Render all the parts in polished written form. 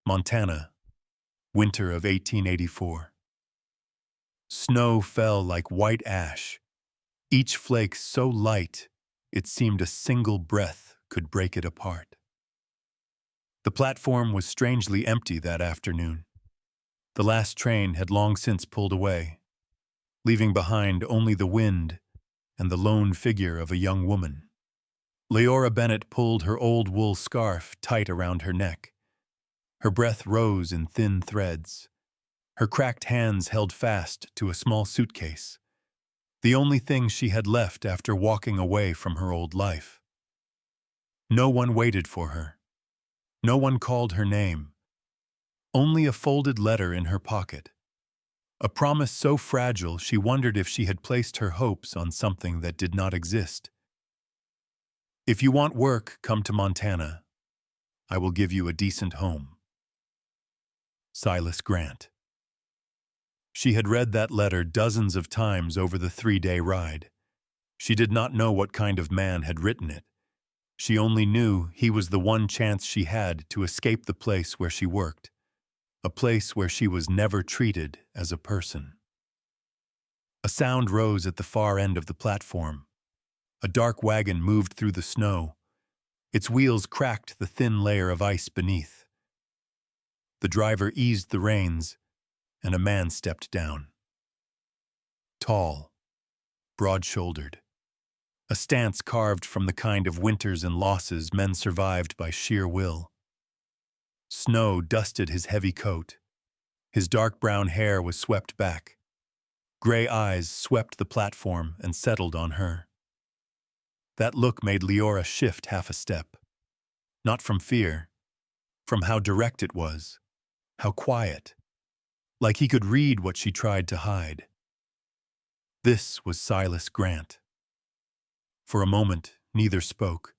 Montana, winter of 1884. Snow fell like white ash, each flake so light it seemed a single breath could break it apart. The platform was strangely empty that afternoon. The last train had long since pulled away, leaving behind only the wind and the lone figure of a young woman. Liora Bennett pulled her old wool scarf tight around her neck. Her breath rose in thin threads. Her cracked hands held fast to a small suitcase, the only thing she had left after walking away from her old life. No one waited for her. No one called her name. Only a folded letter in her pocket. A promise so fragile she wondered if she had placed her hopes on something that did not exist. If you want work, come to Montana. I will give you a decent home. Silas Grant. She had read that letter dozens of times over the 3-day ride. She did not know what kind of man had written it. She only knew he was the one chance she had to escape the place where she worked, a place where she was never treated as a person. A sound rose at the far end of the platform. A dark wagon moved through the snow. Its wheels cracked the thin layer of ice beneath. The driver eased the reins, and a man stepped down. Tall, broad-shouldered, a stance carved from the kind of winters and losses men survived by sheer will. Snow dusted his heavy coat. His dark brown hair was swept back. Gray eyes swept the platform and settled on her. That look made Liora shift half a step. Not from fear, from how direct it was, how quiet, like he could read what she tried to hide. This was Silas Grant. For a moment, neither spoke.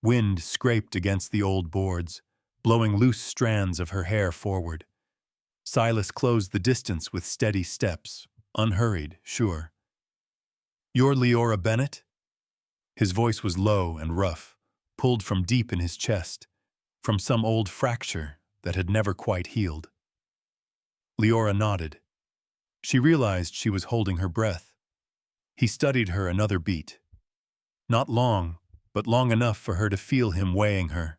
Wind scraped against the old boards, blowing loose strands of her hair forward. Silas closed the distance with steady steps, unhurried, sure. "You're Liora Bennett?" His voice was low and rough, pulled from deep in his chest, from some old fracture that had never quite healed. Liora nodded. She realized she was holding her breath. He studied her another beat. Not long, but long enough for her to feel him weighing her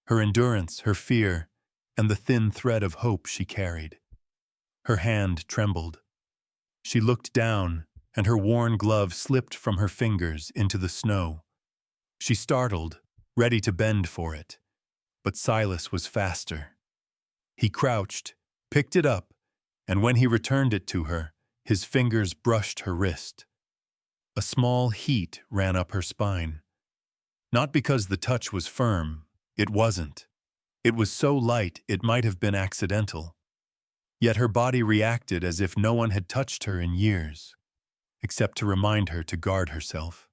endurance, her fear, and the thin thread of hope she carried. Her hand trembled. She looked down, and her worn glove slipped from her fingers into the snow. She startled, ready to bend for it. But Silas was faster. He crouched, picked it up, and when he returned it to her, his fingers brushed her wrist. A small heat ran up her spine. Not because the touch was firm, it wasn't. It was so light it might have been accidental. Yet her body reacted as if no one had touched her in years, except to remind her to guard herself.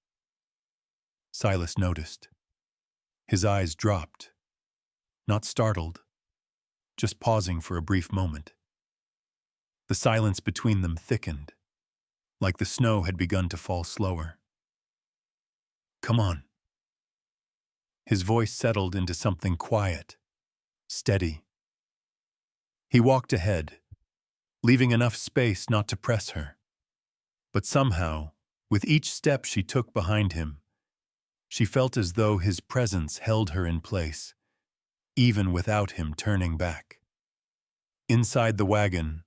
Silas noticed. His eyes dropped, not startled, just pausing for a brief moment. The silence between them thickened, like the snow had begun to fall slower. "Come on." His voice settled into something quiet, steady. He walked ahead, leaving enough space not to press her. But somehow, with each step she took behind him, she felt as though his presence held her in place, even without him turning back. Inside the wagon,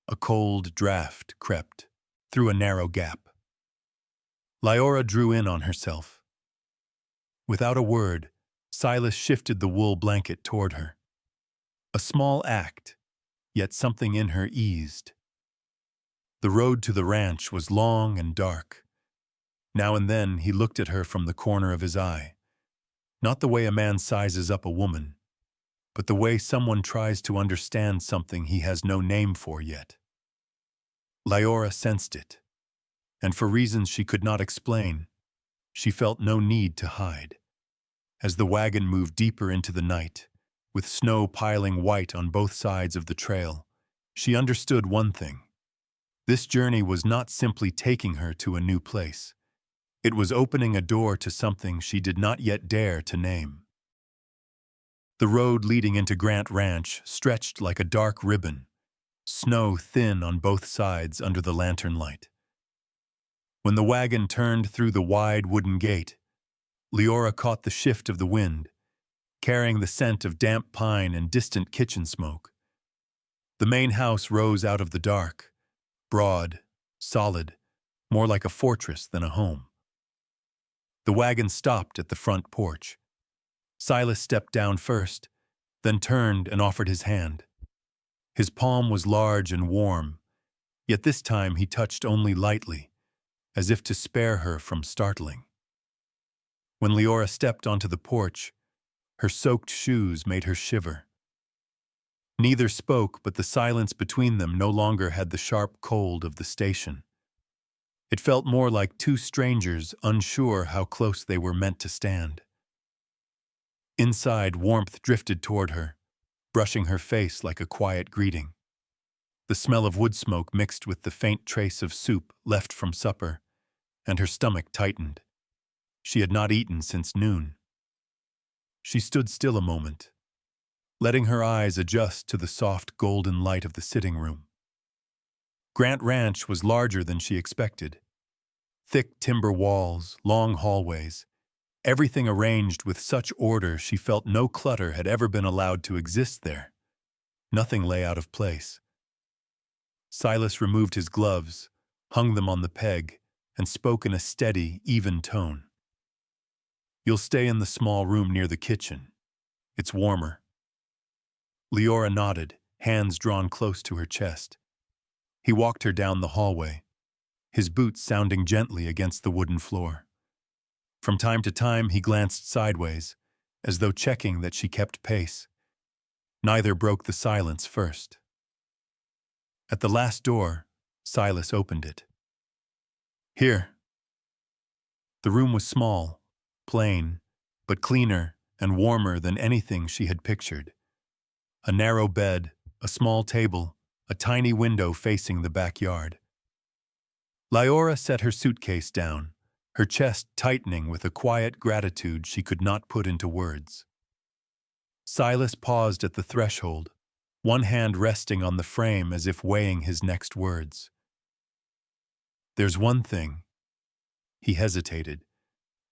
a cold draft crept through a narrow gap. Liora drew in on herself. Without a word, Silas shifted the wool blanket toward her. A small act, yet something in her eased. The road to the ranch was long and dark. Now and then he looked at her from the corner of his eye. Not the way a man sizes up a woman, but the way someone tries to understand something he has no name for yet. Liora sensed it, and for reasons she could not explain, she felt no need to hide. As the wagon moved deeper into the night, with snow piling white on both sides of the trail, she understood one thing. This journey was not simply taking her to a new place. It was opening a door to something she did not yet dare to name. The road leading into Grant Ranch stretched like a dark ribbon, snow thin on both sides under the lantern light. When the wagon turned through the wide wooden gate, Liora caught the shift of the wind, carrying the scent of damp pine and distant kitchen smoke. The main house rose out of the dark, broad, solid, more like a fortress than a home. The wagon stopped at the front porch. Silas stepped down first, then turned and offered his hand. His palm was large and warm, yet this time he touched only lightly, as if to spare her from startling. When Liora stepped onto the porch, her soaked shoes made her shiver. Neither spoke, but the silence between them no longer had the sharp cold of the station. It felt more like two strangers unsure how close they were meant to stand. Inside, warmth drifted toward her, brushing her face like a quiet greeting. The smell of wood smoke mixed with the faint trace of soup left from supper, and her stomach tightened. She had not eaten since noon. She stood still a moment, letting her eyes adjust to the soft golden light of the sitting room. Grant Ranch was larger than she expected. Thick timber walls, long hallways, everything arranged with such order she felt no clutter had ever been allowed to exist there. Nothing lay out of place. Silas removed his gloves, hung them on the peg, and spoke in a steady, even tone. "You'll stay in the small room near the kitchen. It's warmer." Liora nodded, hands drawn close to her chest. He walked her down the hallway, his boots sounding gently against the wooden floor. From time to time he glanced sideways, as though checking that she kept pace. Neither broke the silence first. At the last door, Silas opened it. "Here." The room was small, plain, but cleaner and warmer than anything she had pictured. A narrow bed, a small table, a tiny window facing the backyard. Liora set her suitcase down, her chest tightening with a quiet gratitude she could not put into words. Silas paused at the threshold, one hand resting on the frame as if weighing his next words. "There's one thing." He hesitated,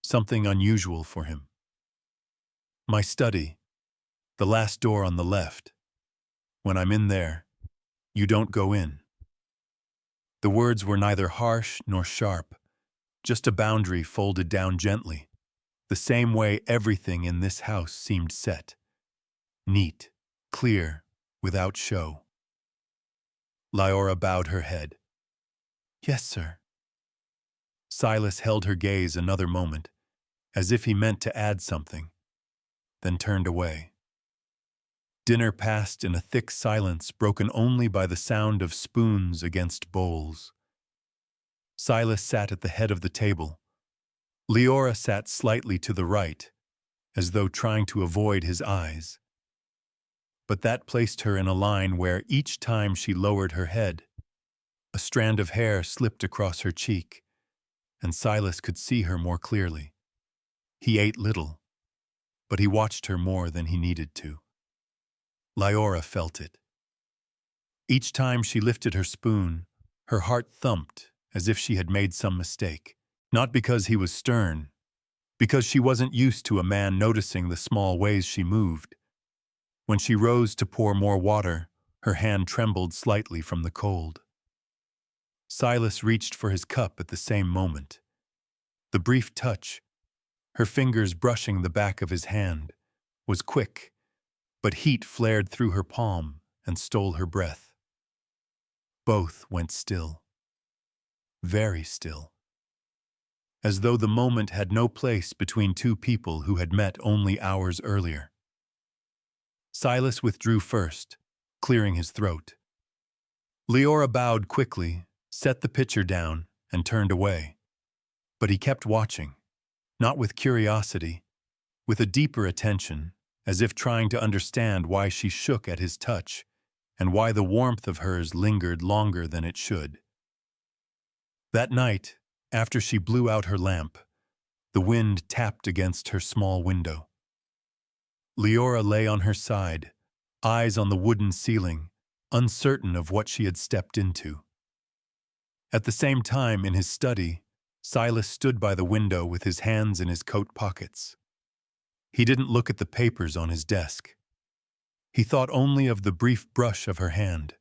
something unusual for him. "My study, the last door on the left. When I'm in there, you don't go in." The words were neither harsh nor sharp, just a boundary folded down gently, the same way everything in this house seemed set. Neat, clear, without show. Liora bowed her head. "Yes, sir." Silas held her gaze another moment, as if he meant to add something, then turned away. Dinner passed in a thick silence broken only by the sound of spoons against bowls. Silas sat at the head of the table. Liora sat slightly to the right, as though trying to avoid his eyes. But that placed her in a line where each time she lowered her head, a strand of hair slipped across her cheek, and Silas could see her more clearly. He ate little, but he watched her more than he needed to. Liora felt it. Each time she lifted her spoon, her heart thumped as if she had made some mistake. Not because he was stern, because she wasn't used to a man noticing the small ways she moved. When she rose to pour more water, her hand trembled slightly from the cold. Silas reached for his cup at the same moment. The brief touch, her fingers brushing the back of his hand, was quick, but heat flared through her palm and stole her breath. Both went still. Very still. As though the moment had no place between two people who had met only hours earlier. Silas withdrew first, clearing his throat. Liora bowed quickly, set the pitcher down, and turned away. But he kept watching, not with curiosity, with a deeper attention, as if trying to understand why she shook at his touch, and why the warmth of hers lingered longer than it should. That night, after she blew out her lamp, the wind tapped against her small window. Liora lay on her side, eyes on the wooden ceiling, uncertain of what she had stepped into. At the same time, in his study, Silas stood by the window with his hands in his coat pockets. He didn't look at the papers on his desk. He thought only of the brief brush of her hand,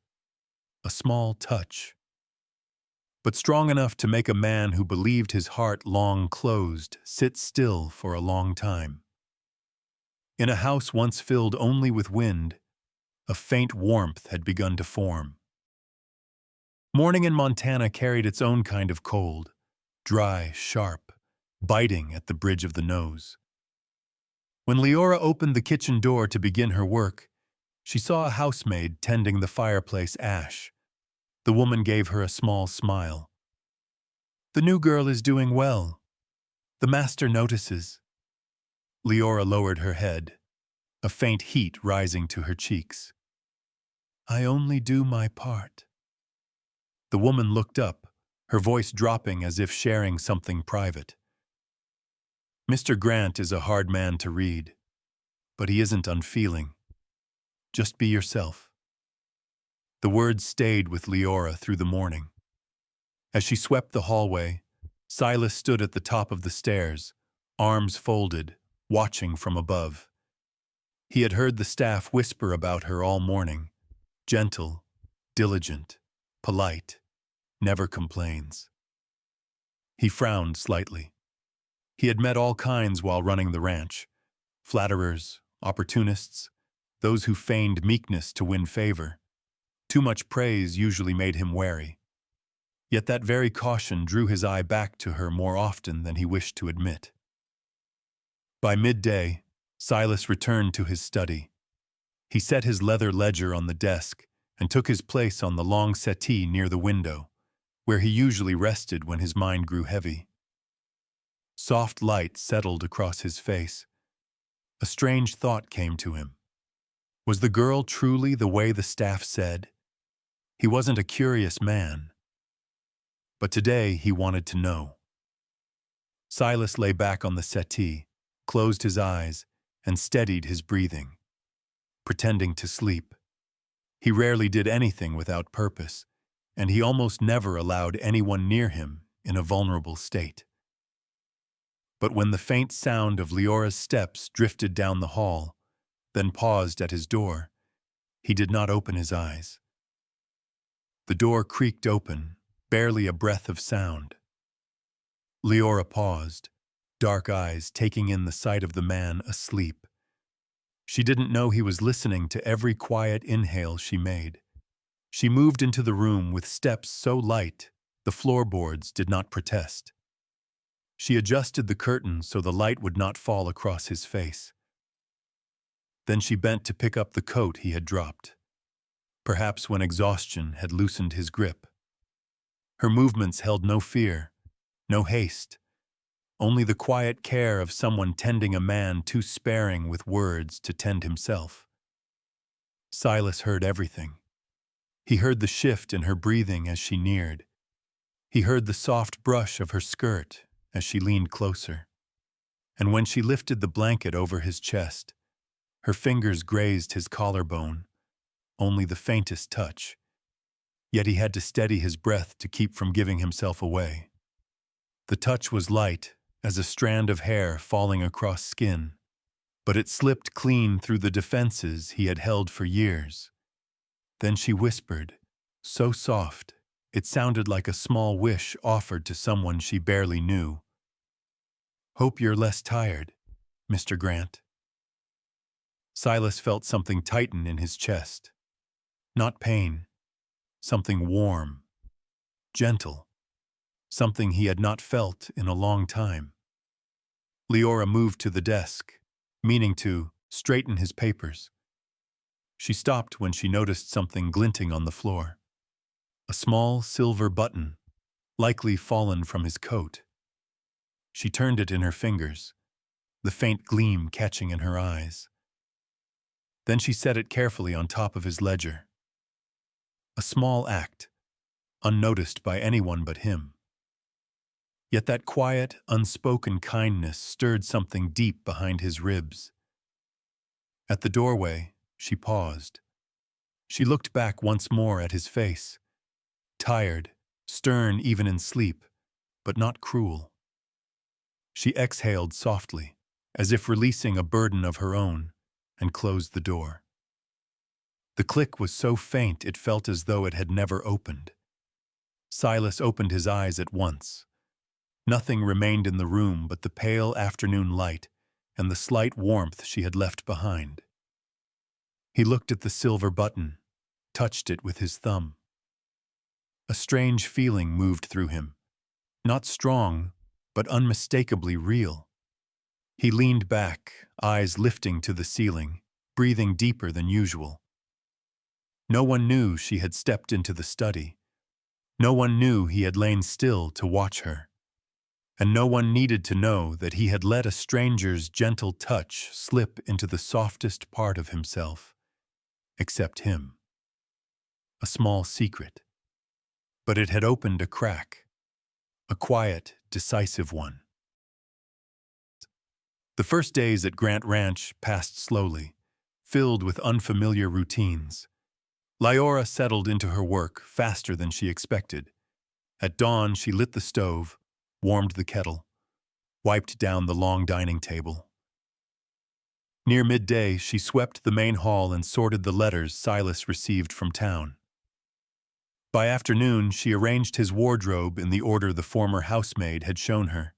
a small touch, but strong enough to make a man who believed his heart long closed sit still for a long time. In a house once filled only with wind, a faint warmth had begun to form. Morning in Montana carried its own kind of cold, dry, sharp, biting at the bridge of the nose. When Liora opened the kitchen door to begin her work, she saw a housemaid tending the fireplace ash. The woman gave her a small smile. "The new girl is doing well. The master notices." Liora lowered her head, a faint heat rising to her cheeks. "I only do my part." The woman looked up, her voice dropping as if sharing something private. "Mr. Grant is a hard man to read, but he isn't unfeeling. Just be yourself." The words stayed with Liora through the morning. As she swept the hallway, Silas stood at the top of the stairs, arms folded, watching from above. He had heard the staff whisper about her all morning. Gentle, diligent, polite, never complains. He frowned slightly. He had met all kinds while running the ranch. Flatterers, opportunists, those who feigned meekness to win favor. Too much praise usually made him wary. Yet that very caution drew his eye back to her more often than he wished to admit. By midday, Silas returned to his study. He set his leather ledger on the desk and took his place on the long settee near the window, where he usually rested when his mind grew heavy. Soft light settled across his face. A strange thought came to him. Was the girl truly the way the staff said? He wasn't a curious man. But today he wanted to know. Silas lay back on the settee, closed his eyes, and steadied his breathing, pretending to sleep. He rarely did anything without purpose, and he almost never allowed anyone near him in a vulnerable state. But when the faint sound of Liora's steps drifted down the hall, then paused at his door, he did not open his eyes. The door creaked open, barely a breath of sound. Liora paused, dark eyes taking in the sight of the man asleep. She didn't know he was listening to every quiet inhale she made. She moved into the room with steps so light the floorboards did not protest. She adjusted the curtain so the light would not fall across his face. Then she bent to pick up the coat he had dropped, perhaps when exhaustion had loosened his grip. Her movements held no fear, no haste, only the quiet care of someone tending a man too sparing with words to tend himself. Silas heard everything. He heard the shift in her breathing as she neared. He heard the soft brush of her skirt as she leaned closer. And when she lifted the blanket over his chest, her fingers grazed his collarbone, only the faintest touch. Yet he had to steady his breath to keep from giving himself away. The touch was light as a strand of hair falling across skin, but it slipped clean through the defenses he had held for years. Then she whispered, so soft, it sounded like a small wish offered to someone she barely knew. "Hope you're less tired, Mr. Grant." Silas felt something tighten in his chest. Not pain, something warm, gentle, something he had not felt in a long time. Liora moved to the desk, meaning to straighten his papers. She stopped when she noticed something glinting on the floor. A small silver button, likely fallen from his coat. She turned it in her fingers, the faint gleam catching in her eyes. Then she set it carefully on top of his ledger. A small act, unnoticed by anyone but him. Yet that quiet, unspoken kindness stirred something deep behind his ribs. At the doorway, she paused. She looked back once more at his face, tired, stern even in sleep, but not cruel. She exhaled softly, as if releasing a burden of her own, and closed the door. The click was so faint it felt as though it had never opened. Silas opened his eyes at once. Nothing remained in the room but the pale afternoon light and the slight warmth she had left behind. He looked at the silver button, touched it with his thumb. A strange feeling moved through him, not strong, but unmistakably real. He leaned back, eyes lifting to the ceiling, breathing deeper than usual. No one knew she had stepped into the study. No one knew he had lain still to watch her. And no one needed to know that he had let a stranger's gentle touch slip into the softest part of himself, except him. A small secret. But it had opened a crack, a quiet, decisive one. The first days at Grant Ranch passed slowly, filled with unfamiliar routines. Liora settled into her work faster than she expected. At dawn, she lit the stove, warmed the kettle, wiped down the long dining table. Near midday, she swept the main hall and sorted the letters Silas received from town. By afternoon, she arranged his wardrobe in the order the former housemaid had shown her.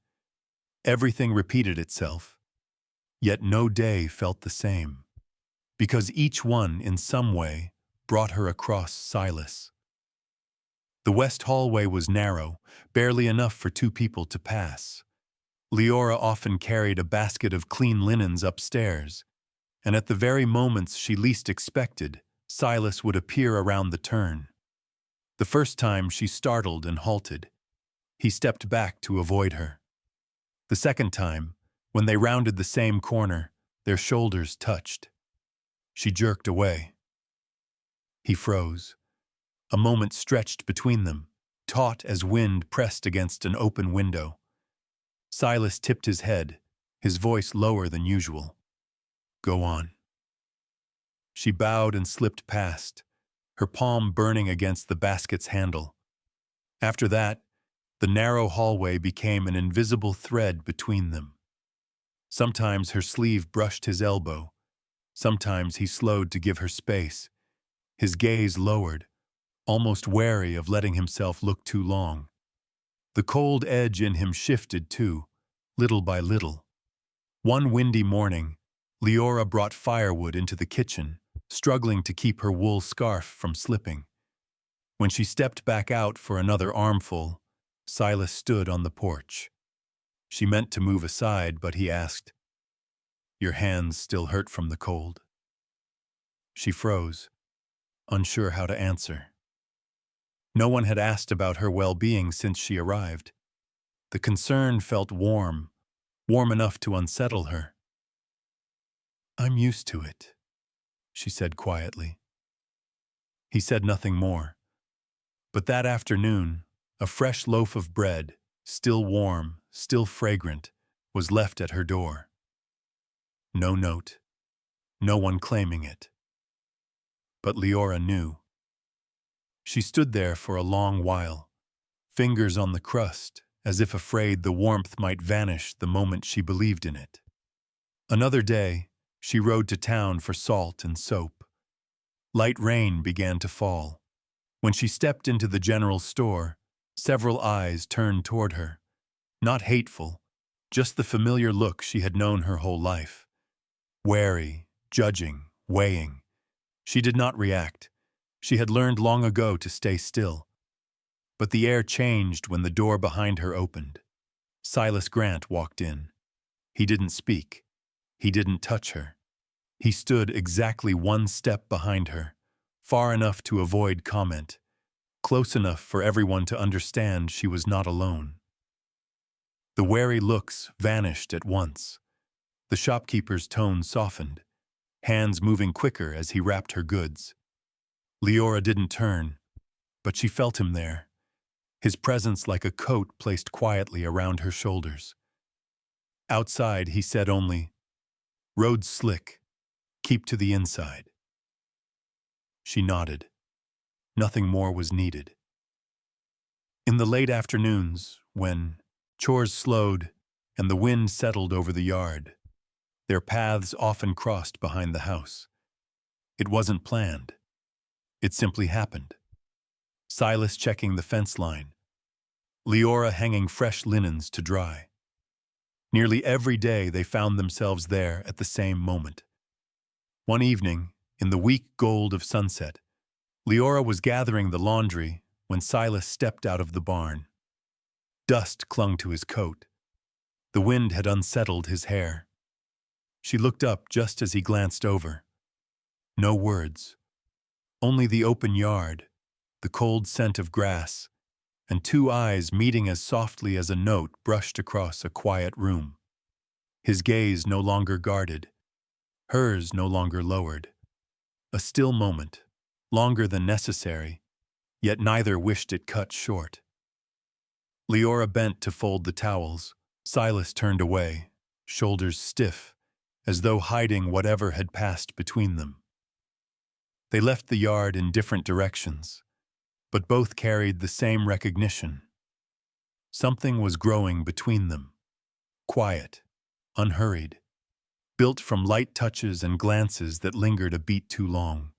Everything repeated itself, yet no day felt the same, because each one, in some way, brought her across Silas. The west hallway was narrow, barely enough for two people to pass. Liora often carried a basket of clean linens upstairs, and at the very moments she least expected, Silas would appear around the turn. The first time she startled and halted. He stepped back to avoid her. The second time, when they rounded the same corner, their shoulders touched. She jerked away. He froze. A moment stretched between them, taut as wind pressed against an open window. Silas tipped his head, his voice lower than usual. "Go on." She bowed and slipped past, her palm burning against the basket's handle. After that, the narrow hallway became an invisible thread between them. Sometimes her sleeve brushed his elbow. Sometimes he slowed to give her space, his gaze lowered, almost wary of letting himself look too long. The cold edge in him shifted too, little by little. One windy morning, Liora brought firewood into the kitchen, struggling to keep her wool scarf from slipping. When she stepped back out for another armful, Silas stood on the porch. She meant to move aside, but he asked, "Your hands still hurt from the cold?" She froze, unsure how to answer. No one had asked about her well-being since she arrived. The concern felt warm enough to unsettle her. "I'm used to it," she said quietly. He said nothing more. But that afternoon, a fresh loaf of bread, still warm, still fragrant, was left at her door. No note, no one claiming it. But Liora knew. She stood there for a long while, fingers on the crust, as if afraid the warmth might vanish the moment she believed in it. Another day, she rode to town for salt and soap. Light rain began to fall. When she stepped into the general store, several eyes turned toward her. Not hateful, just the familiar look she had known her whole life. Wary, judging, weighing. She did not react. She had learned long ago to stay still. But the air changed when the door behind her opened. Silas Grant walked in. He didn't speak. He didn't touch her. He stood exactly one step behind her, far enough to avoid comment, close enough for everyone to understand she was not alone. The wary looks vanished at once. The shopkeeper's tone softened, hands moving quicker as he wrapped her goods. Liora didn't turn, but she felt him there, his presence like a coat placed quietly around her shoulders. Outside, he said only, "Road's slick. Keep to the inside. She nodded. Nothing more was needed. In the late afternoons, when chores slowed and the wind settled over the yard, their paths often crossed behind the house. It wasn't planned. It simply happened. Silas checking the fence line, Liora hanging fresh linens to dry. Nearly every day they found themselves there at the same moment. One evening, in the weak gold of sunset, Liora was gathering the laundry when Silas stepped out of the barn. Dust clung to his coat. The wind had unsettled his hair. She looked up just as he glanced over. No words. Only the open yard, the cold scent of grass, and two eyes meeting as softly as a note brushed across a quiet room. His gaze no longer guarded, hers no longer lowered. A still moment, longer than necessary, yet neither wished it cut short. Liora bent to fold the towels. Silas turned away, shoulders stiff, as though hiding whatever had passed between them. They left the yard in different directions, but both carried the same recognition. Something was growing between them, quiet, unhurried, built from light touches and glances that lingered a beat too long.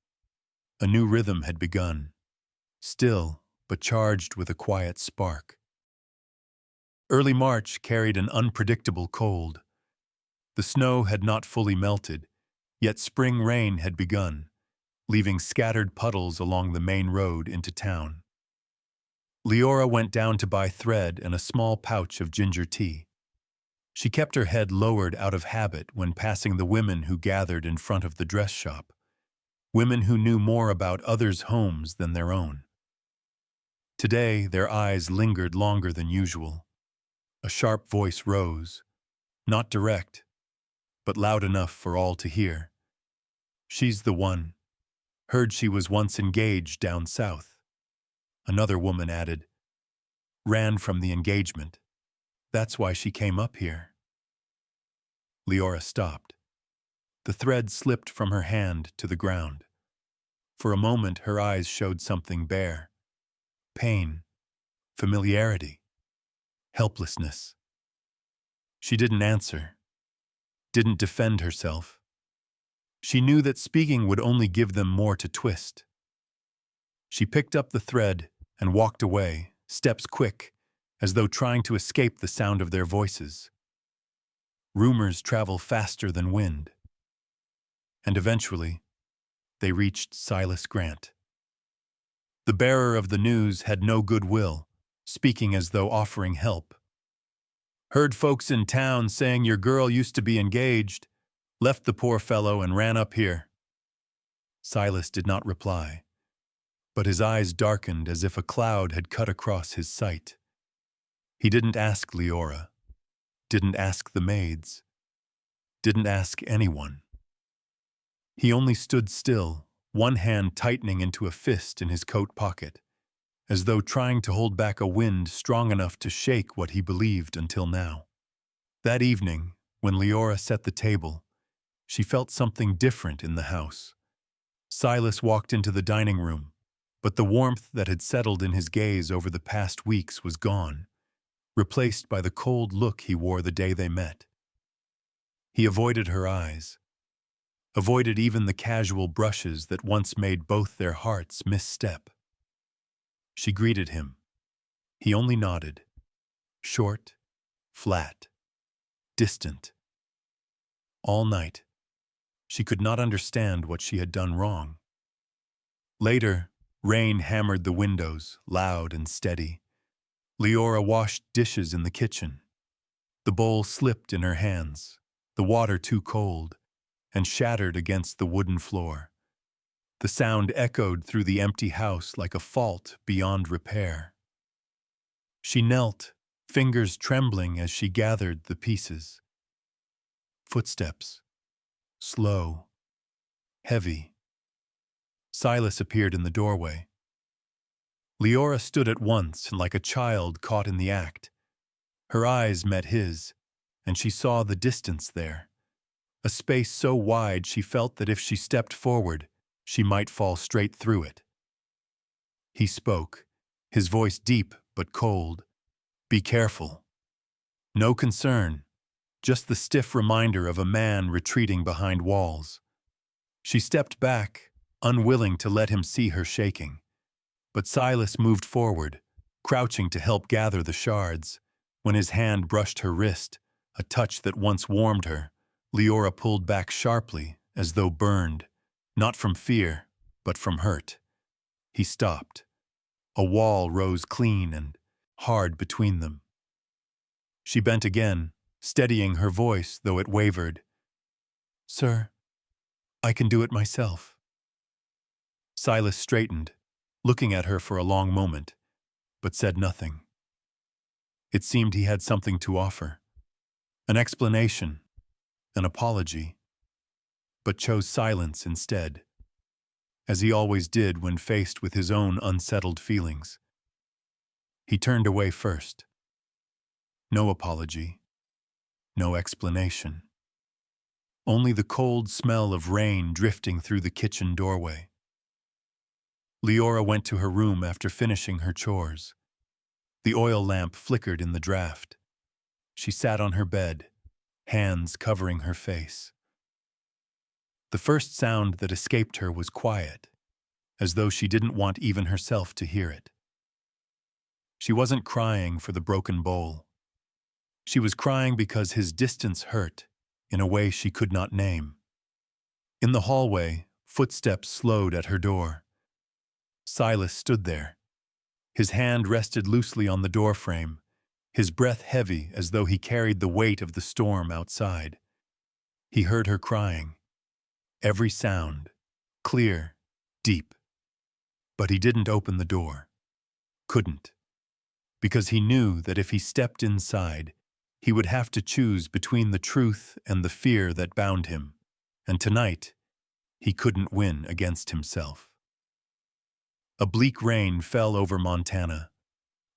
A new rhythm had begun, still but charged with a quiet spark. Early March carried an unpredictable cold. The snow had not fully melted, yet spring rain had begun, leaving scattered puddles along the main road into town. Liora went down to buy thread and a small pouch of ginger tea. She kept her head lowered out of habit when passing the women who gathered in front of the dress shop, women who knew more about others' homes than their own. Today, their eyes lingered longer than usual. A sharp voice rose, not direct, but loud enough for all to hear. "She's the one. Heard she was once engaged down south." Another woman added, "Ran from the engagement. That's why she came up here." Liora stopped. The thread slipped from her hand to the ground. For a moment her eyes showed something bare. Pain, familiarity, helplessness. She didn't answer, didn't defend herself. She knew that speaking would only give them more to twist. She picked up the thread and walked away, steps quick, as though trying to escape the sound of their voices. Rumors travel faster than wind. And eventually, they reached Silas Grant. The bearer of the news had no goodwill, speaking as though offering help. "Heard folks in town saying your girl used to be engaged. Left the poor fellow and ran up here." Silas did not reply, but his eyes darkened as if a cloud had cut across his sight. He didn't ask Liora, didn't ask the maids, didn't ask anyone. He only stood still, one hand tightening into a fist in his coat pocket, as though trying to hold back a wind strong enough to shake what he believed until now. That evening, when Liora set the table, she felt something different in the house. Silas walked into the dining room, but the warmth that had settled in his gaze over the past weeks was gone, replaced by the cold look he wore the day they met. He avoided her eyes, avoided even the casual brushes that once made both their hearts misstep. She greeted him. He only nodded, short, flat, distant. All night, she could not understand what she had done wrong. Later, rain hammered the windows, loud and steady. Liora washed dishes in the kitchen. The bowl slipped in her hands, the water too cold, and shattered against the wooden floor. The sound echoed through the empty house like a fault beyond repair. She knelt, fingers trembling as she gathered the pieces. Footsteps. Slow. Heavy. Silas appeared in the doorway. Liora stood at once like a child caught in the act. Her eyes met his, and she saw the distance there, a space so wide she felt that if she stepped forward, she might fall straight through it. He spoke, his voice deep but cold. "Be careful." No concern, just the stiff reminder of a man retreating behind walls. She stepped back, unwilling to let him see her shaking. But Silas moved forward, crouching to help gather the shards. When his hand brushed her wrist, a touch that once warmed her, Liora pulled back sharply, as though burned, not from fear, but from hurt. He stopped. A wall rose clean and hard between them. She bent again, steadying her voice, though it wavered. "Sir, I can do it myself." Silas straightened, looking at her for a long moment, but said nothing. It seemed he had something to offer. An explanation, an apology, but chose silence instead, as he always did when faced with his own unsettled feelings. He turned away first. No apology, no explanation. Only the cold smell of rain drifting through the kitchen doorway. Liora went to her room after finishing her chores. The oil lamp flickered in the draft. She sat on her bed, hands covering her face. The first sound that escaped her was quiet, as though she didn't want even herself to hear it. She wasn't crying for the broken bowl. She was crying because his distance hurt in a way she could not name. In the hallway, footsteps slowed at her door. Silas stood there. His hand rested loosely on the doorframe, his breath heavy as though he carried the weight of the storm outside. He heard her crying. Every sound, clear, deep. But he didn't open the door. Couldn't. Because he knew that if he stepped inside, he would have to choose between the truth and the fear that bound him. And tonight, he couldn't win against himself. A bleak rain fell over Montana,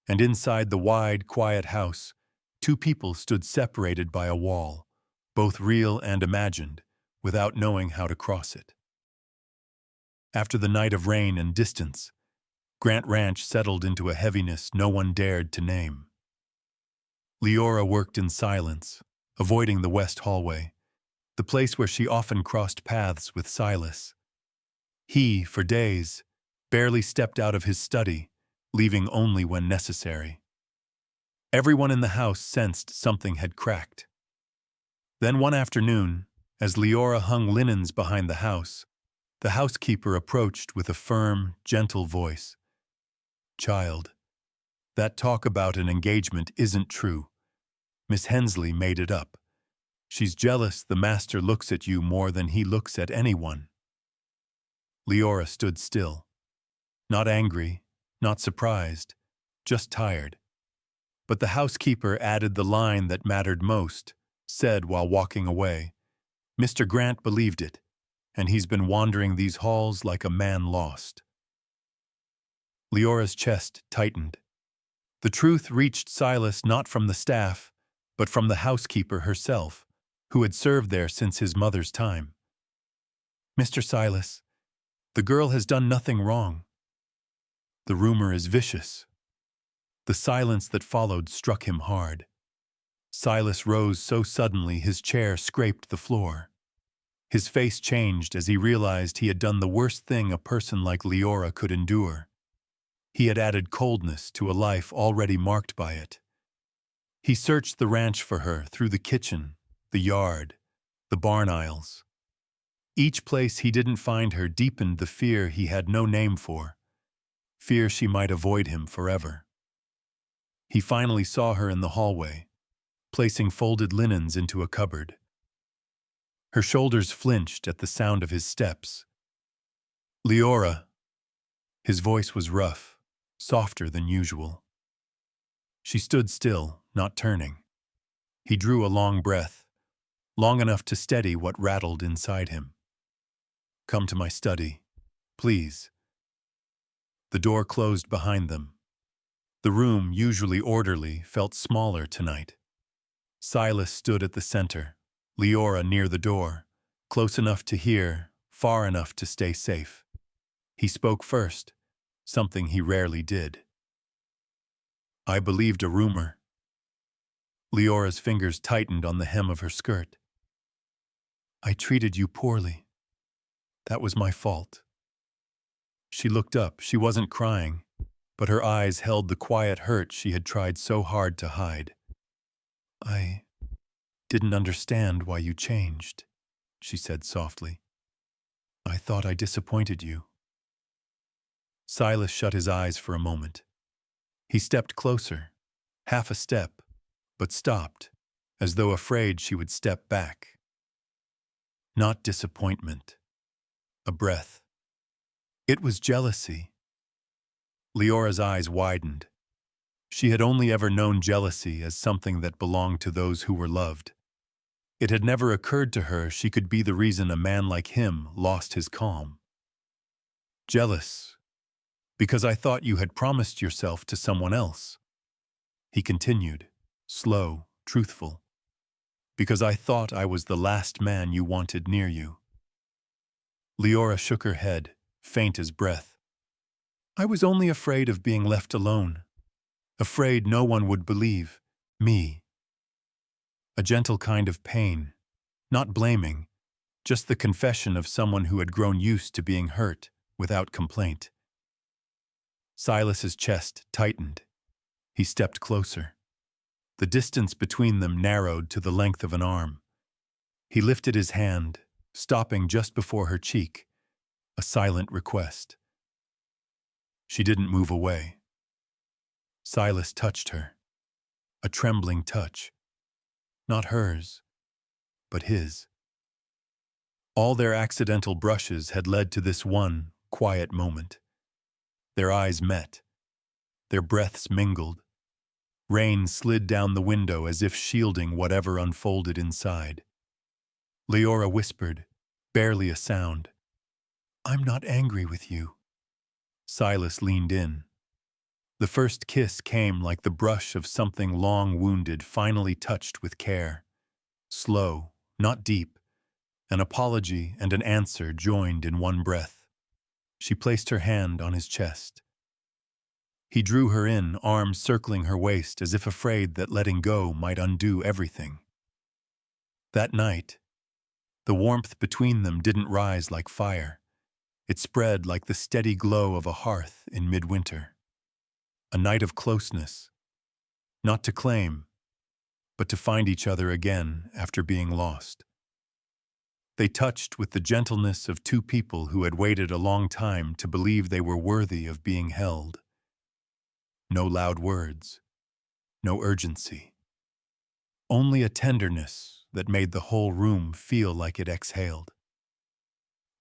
and inside the wide, quiet house, two people stood separated by a wall, both real and imagined, without knowing how to cross it. After the night of rain and distance, Grant Ranch settled into a heaviness no one dared to name. Liora worked in silence, avoiding the west hallway, the place where she often crossed paths with Silas. He, for days, barely stepped out of his study, leaving only when necessary. Everyone in the house sensed something had cracked. Then one afternoon, as Liora hung linens behind the housekeeper approached with a firm, gentle voice. "Child, that talk about an engagement isn't true. Miss Hensley made it up. She's jealous the master looks at you more than he looks at anyone." Liora stood still. Not angry, not surprised, just tired. But the housekeeper added the line that mattered most, said while walking away, "Mr. Grant believed it, and he's been wandering these halls like a man lost." Leora's chest tightened. The truth reached Silas not from the staff, but from the housekeeper herself, who had served there since his mother's time. "Mr. Silas, the girl has done nothing wrong." The rumor is vicious. The silence that followed struck him hard. Silas rose so suddenly his chair scraped the floor. His face changed as he realized he had done the worst thing a person like Liora could endure. He had added coldness to a life already marked by it. He searched the ranch for her through the kitchen, the yard, the barn aisles. Each place he didn't find her deepened the fear he had no name for. Fear she might avoid him forever. He finally saw her in the hallway, placing folded linens into a cupboard. Her shoulders flinched at the sound of his steps. "Liora." His voice was rough, softer than usual. She stood still, not turning. He drew a long breath, long enough to steady what rattled inside him. "Come to my study, please." The door closed behind them. The room, usually orderly, felt smaller tonight. Silas stood at the center, Liora near the door, close enough to hear, far enough to stay safe. He spoke first, something he rarely did. I believed a rumor. Leora's fingers tightened on the hem of her skirt. I treated you poorly. That was my fault. She looked up. She wasn't crying, but her eyes held the quiet hurt she had tried so hard to hide. I didn't understand why you changed, she said softly. I thought I disappointed you. Silas shut his eyes for a moment. He stepped closer, half a step, but stopped, as though afraid she would step back. Not disappointment. A breath. It was jealousy. Leora's eyes widened. She had only ever known jealousy as something that belonged to those who were loved. It had never occurred to her she could be the reason a man like him lost his calm. Jealous, because I thought you had promised yourself to someone else. He continued, slow, truthful. Because I thought I was the last man you wanted near you. Liora shook her head, faint as breath. I was only afraid of being left alone. Afraid no one would believe me. A gentle kind of pain, not blaming, just the confession of someone who had grown used to being hurt without complaint. Silas's chest tightened. He stepped closer. The distance between them narrowed to the length of an arm. He lifted his hand, stopping just before her cheek, a silent request. She didn't move away. Silas touched her, a trembling touch. Not hers, but his. All their accidental brushes had led to this one quiet moment. Their eyes met. Their breaths mingled. Rain slid down the window as if shielding whatever unfolded inside. Leora whispered, barely a sound. I'm not angry with you. Silas leaned in. The first kiss came like the brush of something long wounded finally touched with care. Slow, not deep. An apology and an answer joined in one breath. She placed her hand on his chest. He drew her in, arms circling her waist as if afraid that letting go might undo everything. That night, the warmth between them didn't rise like fire. It spread like the steady glow of a hearth in midwinter. A night of closeness, not to claim, but to find each other again after being lost. They touched with the gentleness of two people who had waited a long time to believe they were worthy of being held. No loud words, no urgency. Only a tenderness that made the whole room feel like it exhaled.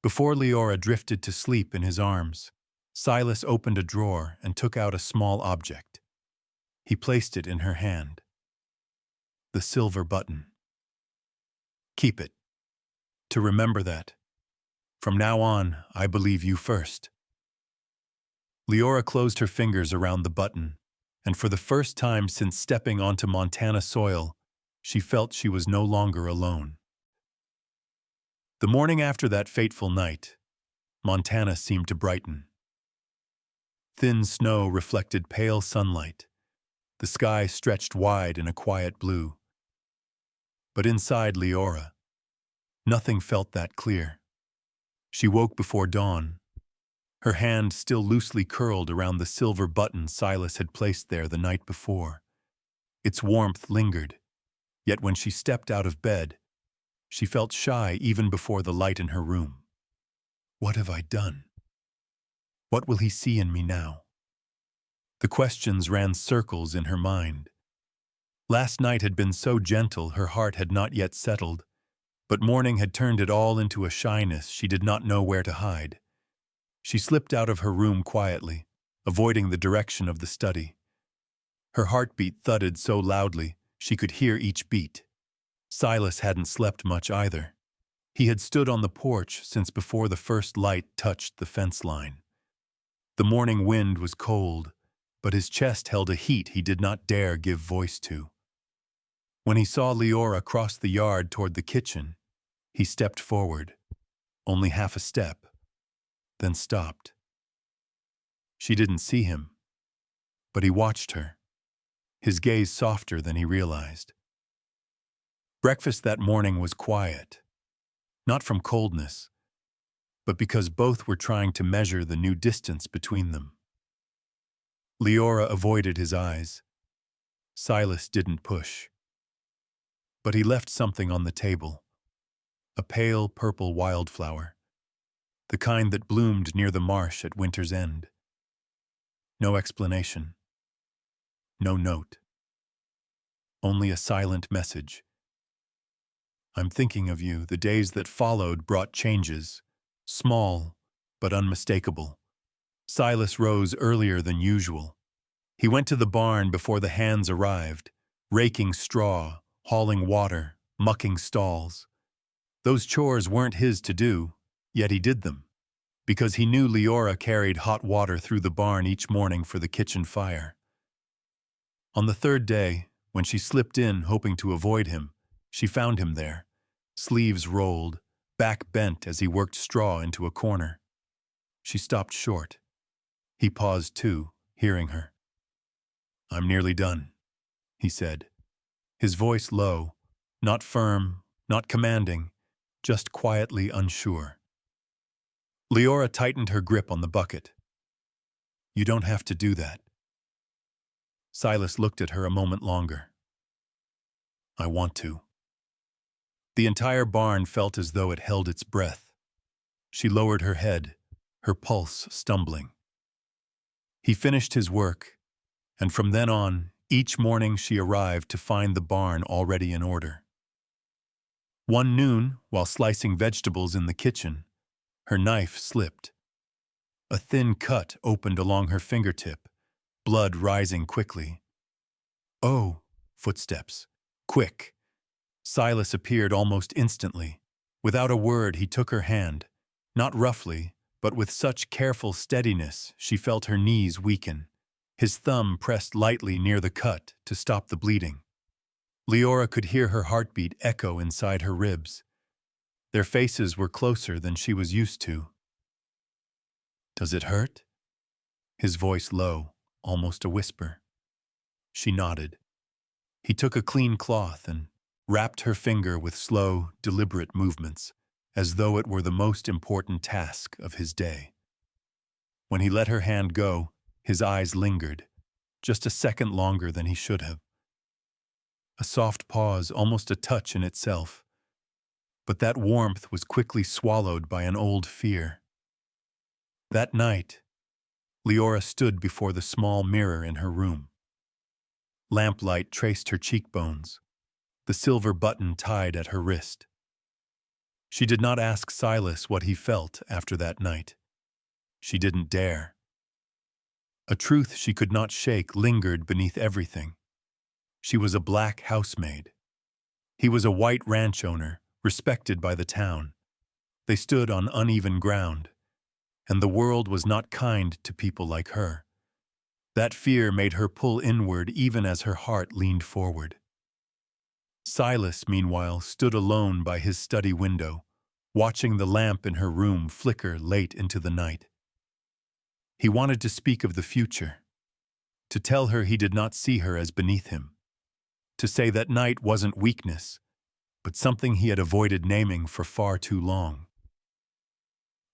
Before Liora drifted to sleep in his arms, Silas opened a drawer and took out a small object. He placed it in her hand. The silver button. Keep it. To remember that. From now on, I believe you first. Liora closed her fingers around the button, and for the first time since stepping onto Montana soil, she felt she was no longer alone. The morning after that fateful night, Montana seemed to brighten. Thin snow reflected pale sunlight. The sky stretched wide in a quiet blue. But inside Liora, nothing felt that clear. She woke before dawn, her hand still loosely curled around the silver button Silas had placed there the night before. Its warmth lingered, yet when she stepped out of bed, she felt shy even before the light in her room. What have I done? What will he see in me now? The questions ran circles in her mind. Last night had been so gentle her heart had not yet settled, but morning had turned it all into a shyness she did not know where to hide. She slipped out of her room quietly, avoiding the direction of the study. Her heartbeat thudded so loudly she could hear each beat. Silas hadn't slept much either. He had stood on the porch since before the first light touched the fence line. The morning wind was cold, but his chest held a heat he did not dare give voice to. When he saw Liora cross the yard toward the kitchen, he stepped forward, only half a step, then stopped. She didn't see him, but he watched her, his gaze softer than he realized. Breakfast that morning was quiet, not from coldness, but because both were trying to measure the new distance between them. Liora avoided his eyes. Silas didn't push. But he left something on the table, a pale purple wildflower, the kind that bloomed near the marsh at winter's end. No explanation. No note. Only a silent message. I'm thinking of you. The days that followed brought changes, small but unmistakable. Silas rose earlier than usual. He went to the barn before the hands arrived, raking straw, hauling water, mucking stalls. Those chores weren't his to do, yet he did them, because he knew Liora carried hot water through the barn each morning for the kitchen fire. On the third day, when she slipped in hoping to avoid him, she found him there, sleeves rolled, back bent as he worked straw into a corner. She stopped short. He paused too, hearing her. "I'm nearly done," he said, his voice low, not firm, not commanding, just quietly unsure. Liora tightened her grip on the bucket. "You don't have to do that." Silas looked at her a moment longer. "I want to." The entire barn felt as though it held its breath. She lowered her head, her pulse stumbling. He finished his work, and from then on, each morning she arrived to find the barn already in order. One noon, while slicing vegetables in the kitchen, her knife slipped. A thin cut opened along her fingertip, blood rising quickly. "Oh," footsteps. "Quick." Silas appeared almost instantly. Without a word, he took her hand, not roughly, but with such careful steadiness she felt her knees weaken. His thumb pressed lightly near the cut to stop the bleeding. Liora could hear her heartbeat echo inside her ribs. Their faces were closer than she was used to. "Does it hurt?" His voice low, almost a whisper. She nodded. He took a clean cloth and wrapped her finger with slow, deliberate movements, as though it were the most important task of his day. When he let her hand go, his eyes lingered, just a second longer than he should have. A soft pause, almost a touch in itself. But that warmth was quickly swallowed by an old fear. That night, Liora stood before the small mirror in her room. Lamplight traced her cheekbones, the silver button tied at her wrist. She did not ask Silas what he felt after that night. She didn't dare. A truth she could not shake lingered beneath everything. She was a black housemaid. He was a white ranch owner, respected by the town. They stood on uneven ground, and the world was not kind to people like her. That fear made her pull inward even as her heart leaned forward. Silas, meanwhile, stood alone by his study window, watching the lamp in her room flicker late into the night. He wanted to speak of the future, to tell her he did not see her as beneath him, to say that night wasn't weakness, but something he had avoided naming for far too long.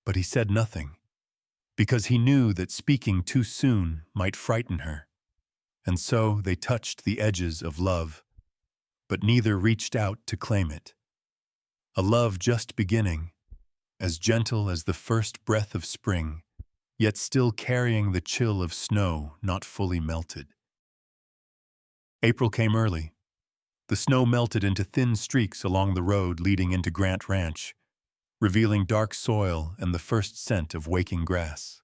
But he said nothing, because he knew that speaking too soon might frighten her, and so they touched the edges of love, but neither reached out to claim it. A love just beginning, as gentle as the first breath of spring, yet still carrying the chill of snow not fully melted. April came early. The snow melted into thin streaks along the road leading into Grant Ranch, revealing dark soil and the first scent of waking grass.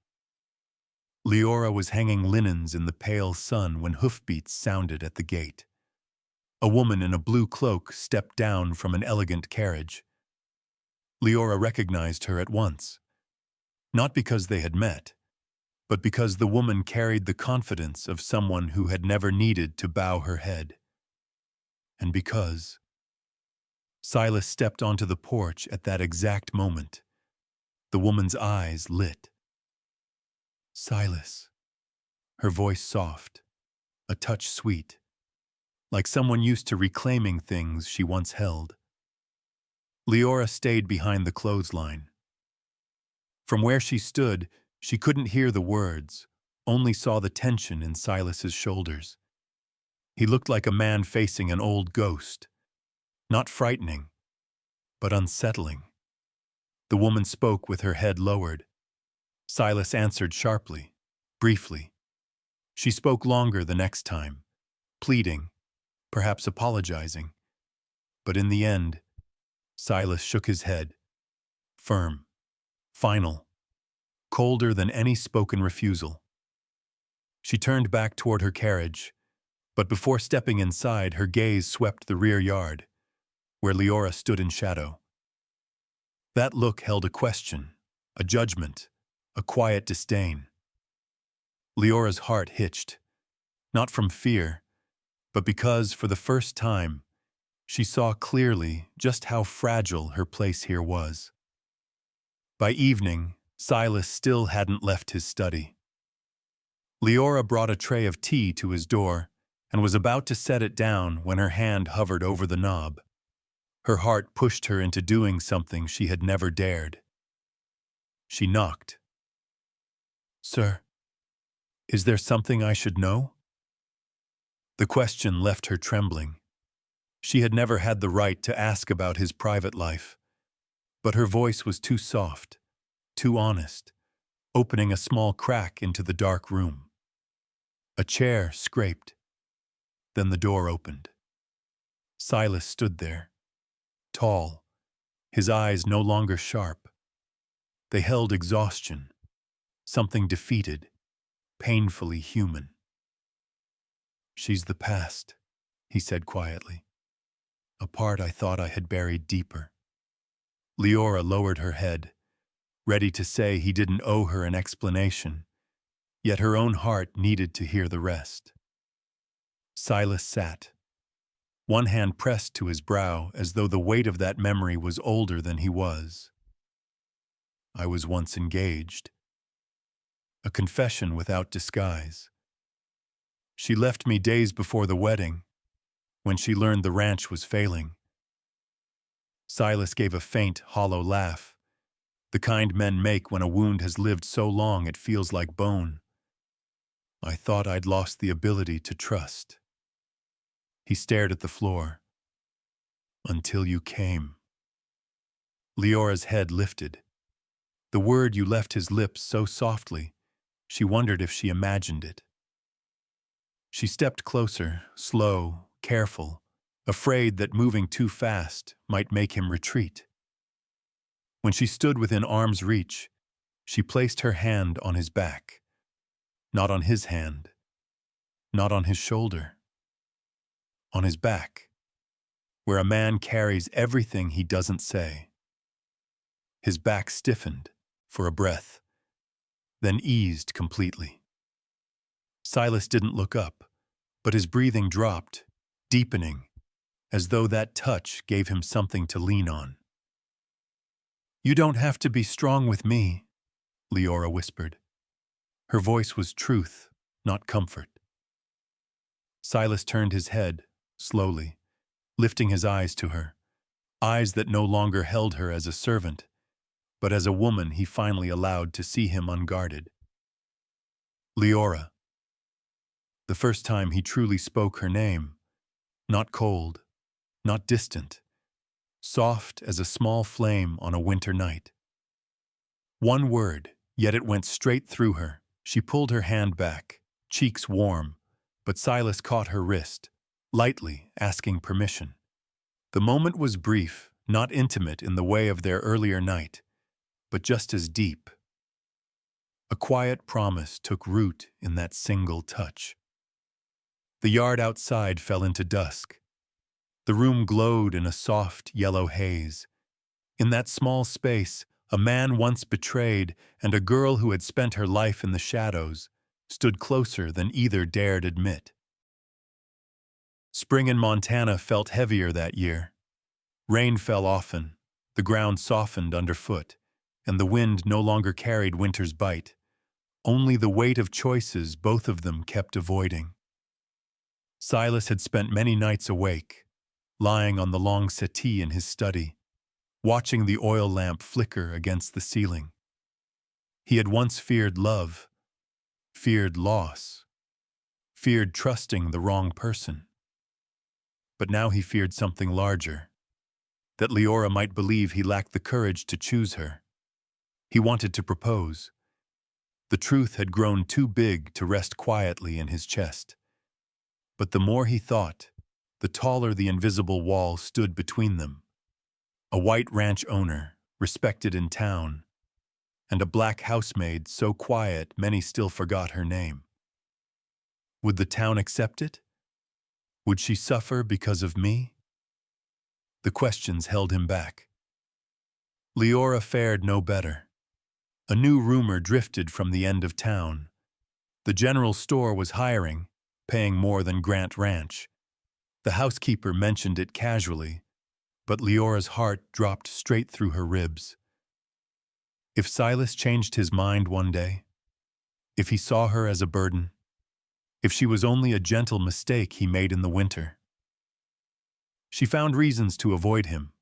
Liora was hanging linens in the pale sun when hoofbeats sounded at the gate. A woman in a blue cloak stepped down from an elegant carriage. Liora recognized her at once, not because they had met, but because the woman carried the confidence of someone who had never needed to bow her head. and because Silas stepped onto the porch at that exact moment, the woman's eyes lit. Silas, her voice soft, a touch sweet, like someone used to reclaiming things she once held. Liora stayed behind the clothesline. From where she stood, she couldn't hear the words, only saw the tension in Silas's shoulders. He looked like a man facing an old ghost, not frightening, but unsettling. The woman spoke with her head lowered. Silas answered sharply, briefly. She spoke longer the next time, pleading, perhaps apologizing. But in the end, Silas shook his head, firm, final, colder than any spoken refusal. She turned back toward her carriage, but before stepping inside, her gaze swept the rear yard, where Liora stood in shadow. That look held a question, a judgment, a quiet disdain. Leora's heart hitched, not from fear, but because, for the first time, she saw clearly just how fragile her place here was. By evening, Silas still hadn't left his study. Liora brought a tray of tea to his door and was about to set it down when her hand hovered over the knob. Her heart pushed her into doing something she had never dared. She knocked. "Sir, is there something I should know?" The question left her trembling. She had never had the right to ask about his private life, but her voice was too soft, too honest, opening a small crack into the dark room. A chair scraped. Then the door opened. Silas stood there, tall, his eyes no longer sharp. They held exhaustion, something defeated, painfully human. "She's the past," he said quietly. "A part I thought I had buried deeper." Liora lowered her head, ready to say he didn't owe her an explanation, yet her own heart needed to hear the rest. Silas sat, one hand pressed to his brow as though the weight of that memory was older than he was. "I was once engaged." A confession without disguise. "She left me days before the wedding, when she learned the ranch was failing." Silas gave a faint, hollow laugh, the kind men make when a wound has lived so long it feels like bone. "I thought I'd lost the ability to trust." He stared at the floor. "Until you came." Leora's head lifted. The word you left his lips so softly, she wondered if she imagined it. She stepped closer, slow, careful, afraid that moving too fast might make him retreat. When she stood within arm's reach, she placed her hand on his back. Not on his hand, not on his shoulder. On his back, where a man carries everything he doesn't say. His back stiffened for a breath, then eased completely. Silas didn't look up, but his breathing dropped, deepening, as though that touch gave him something to lean on. "You don't have to be strong with me," Liora whispered. Her voice was truth, not comfort. Silas turned his head, slowly, lifting his eyes to her, eyes that no longer held her as a servant, but as a woman he finally allowed to see him unguarded. "Liora." The first time he truly spoke her name, not cold, not distant, soft as a small flame on a winter night. One word, yet it went straight through her. She pulled her hand back, cheeks warm, but Silas caught her wrist, lightly asking permission. The moment was brief, not intimate in the way of their earlier night, but just as deep. A quiet promise took root in that single touch. The yard outside fell into dusk. The room glowed in a soft yellow haze. In that small space, a man once betrayed and a girl who had spent her life in the shadows stood closer than either dared admit. Spring in Montana felt heavier that year. Rain fell often, the ground softened underfoot, and the wind no longer carried winter's bite. Only the weight of choices both of them kept avoiding. Silas had spent many nights awake, lying on the long settee in his study, watching the oil lamp flicker against the ceiling. He had once feared love, feared loss, feared trusting the wrong person. But now he feared something larger, that Liora might believe he lacked the courage to choose her. He wanted to propose. The truth had grown too big to rest quietly in his chest. But the more he thought, the taller the invisible wall stood between them. A white ranch owner, respected in town, and a black housemaid so quiet many still forgot her name. Would the town accept it? Would she suffer because of me? The questions held him back. Liora fared no better. A new rumor drifted from the end of town. The general store was hiring, paying more than Grant Ranch. The housekeeper mentioned it casually, but Leora's heart dropped straight through her ribs. If Silas changed his mind one day, if he saw her as a burden, if she was only a gentle mistake he made in the winter. She found reasons to avoid him,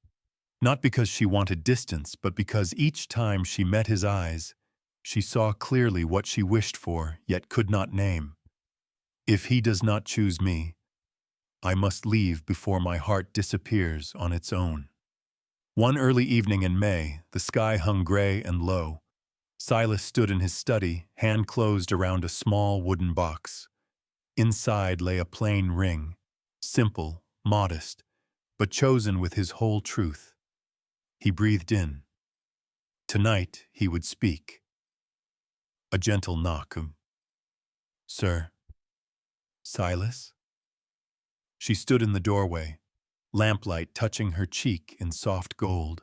not because she wanted distance, but because each time she met his eyes, she saw clearly what she wished for, yet could not name. If he does not choose me, I must leave before my heart disappears on its own. One early evening in May, the sky hung gray and low. Silas stood in his study, hand closed around a small wooden box. Inside lay a plain ring, simple, modest, but chosen with his whole truth. He breathed in. Tonight he would speak. A gentle knock. Sir. Silas? She stood in the doorway, lamplight touching her cheek in soft gold.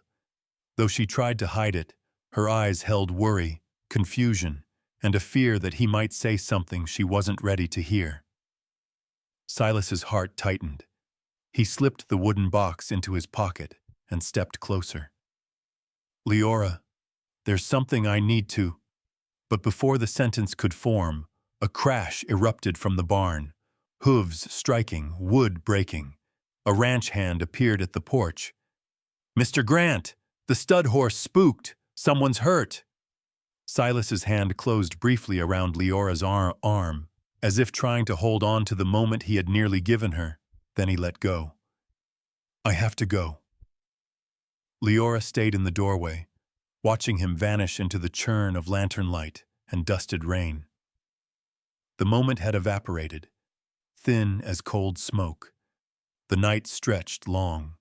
Though she tried to hide it, her eyes held worry, confusion, and a fear that he might say something she wasn't ready to hear. Silas's heart tightened. He slipped the wooden box into his pocket and stepped closer. Liora, there's something I need to... But before the sentence could form, a crash erupted from the barn, hooves striking, wood breaking. A ranch hand appeared at the porch. Mr. Grant, the stud horse spooked. Someone's hurt. Silas's hand closed briefly around Leora's arm, as if trying to hold on to the moment he had nearly given her. Then he let go. I have to go. Liora stayed in the doorway, watching him vanish into the churn of lantern light and dusted rain. The moment had evaporated, thin as cold smoke. The night stretched long.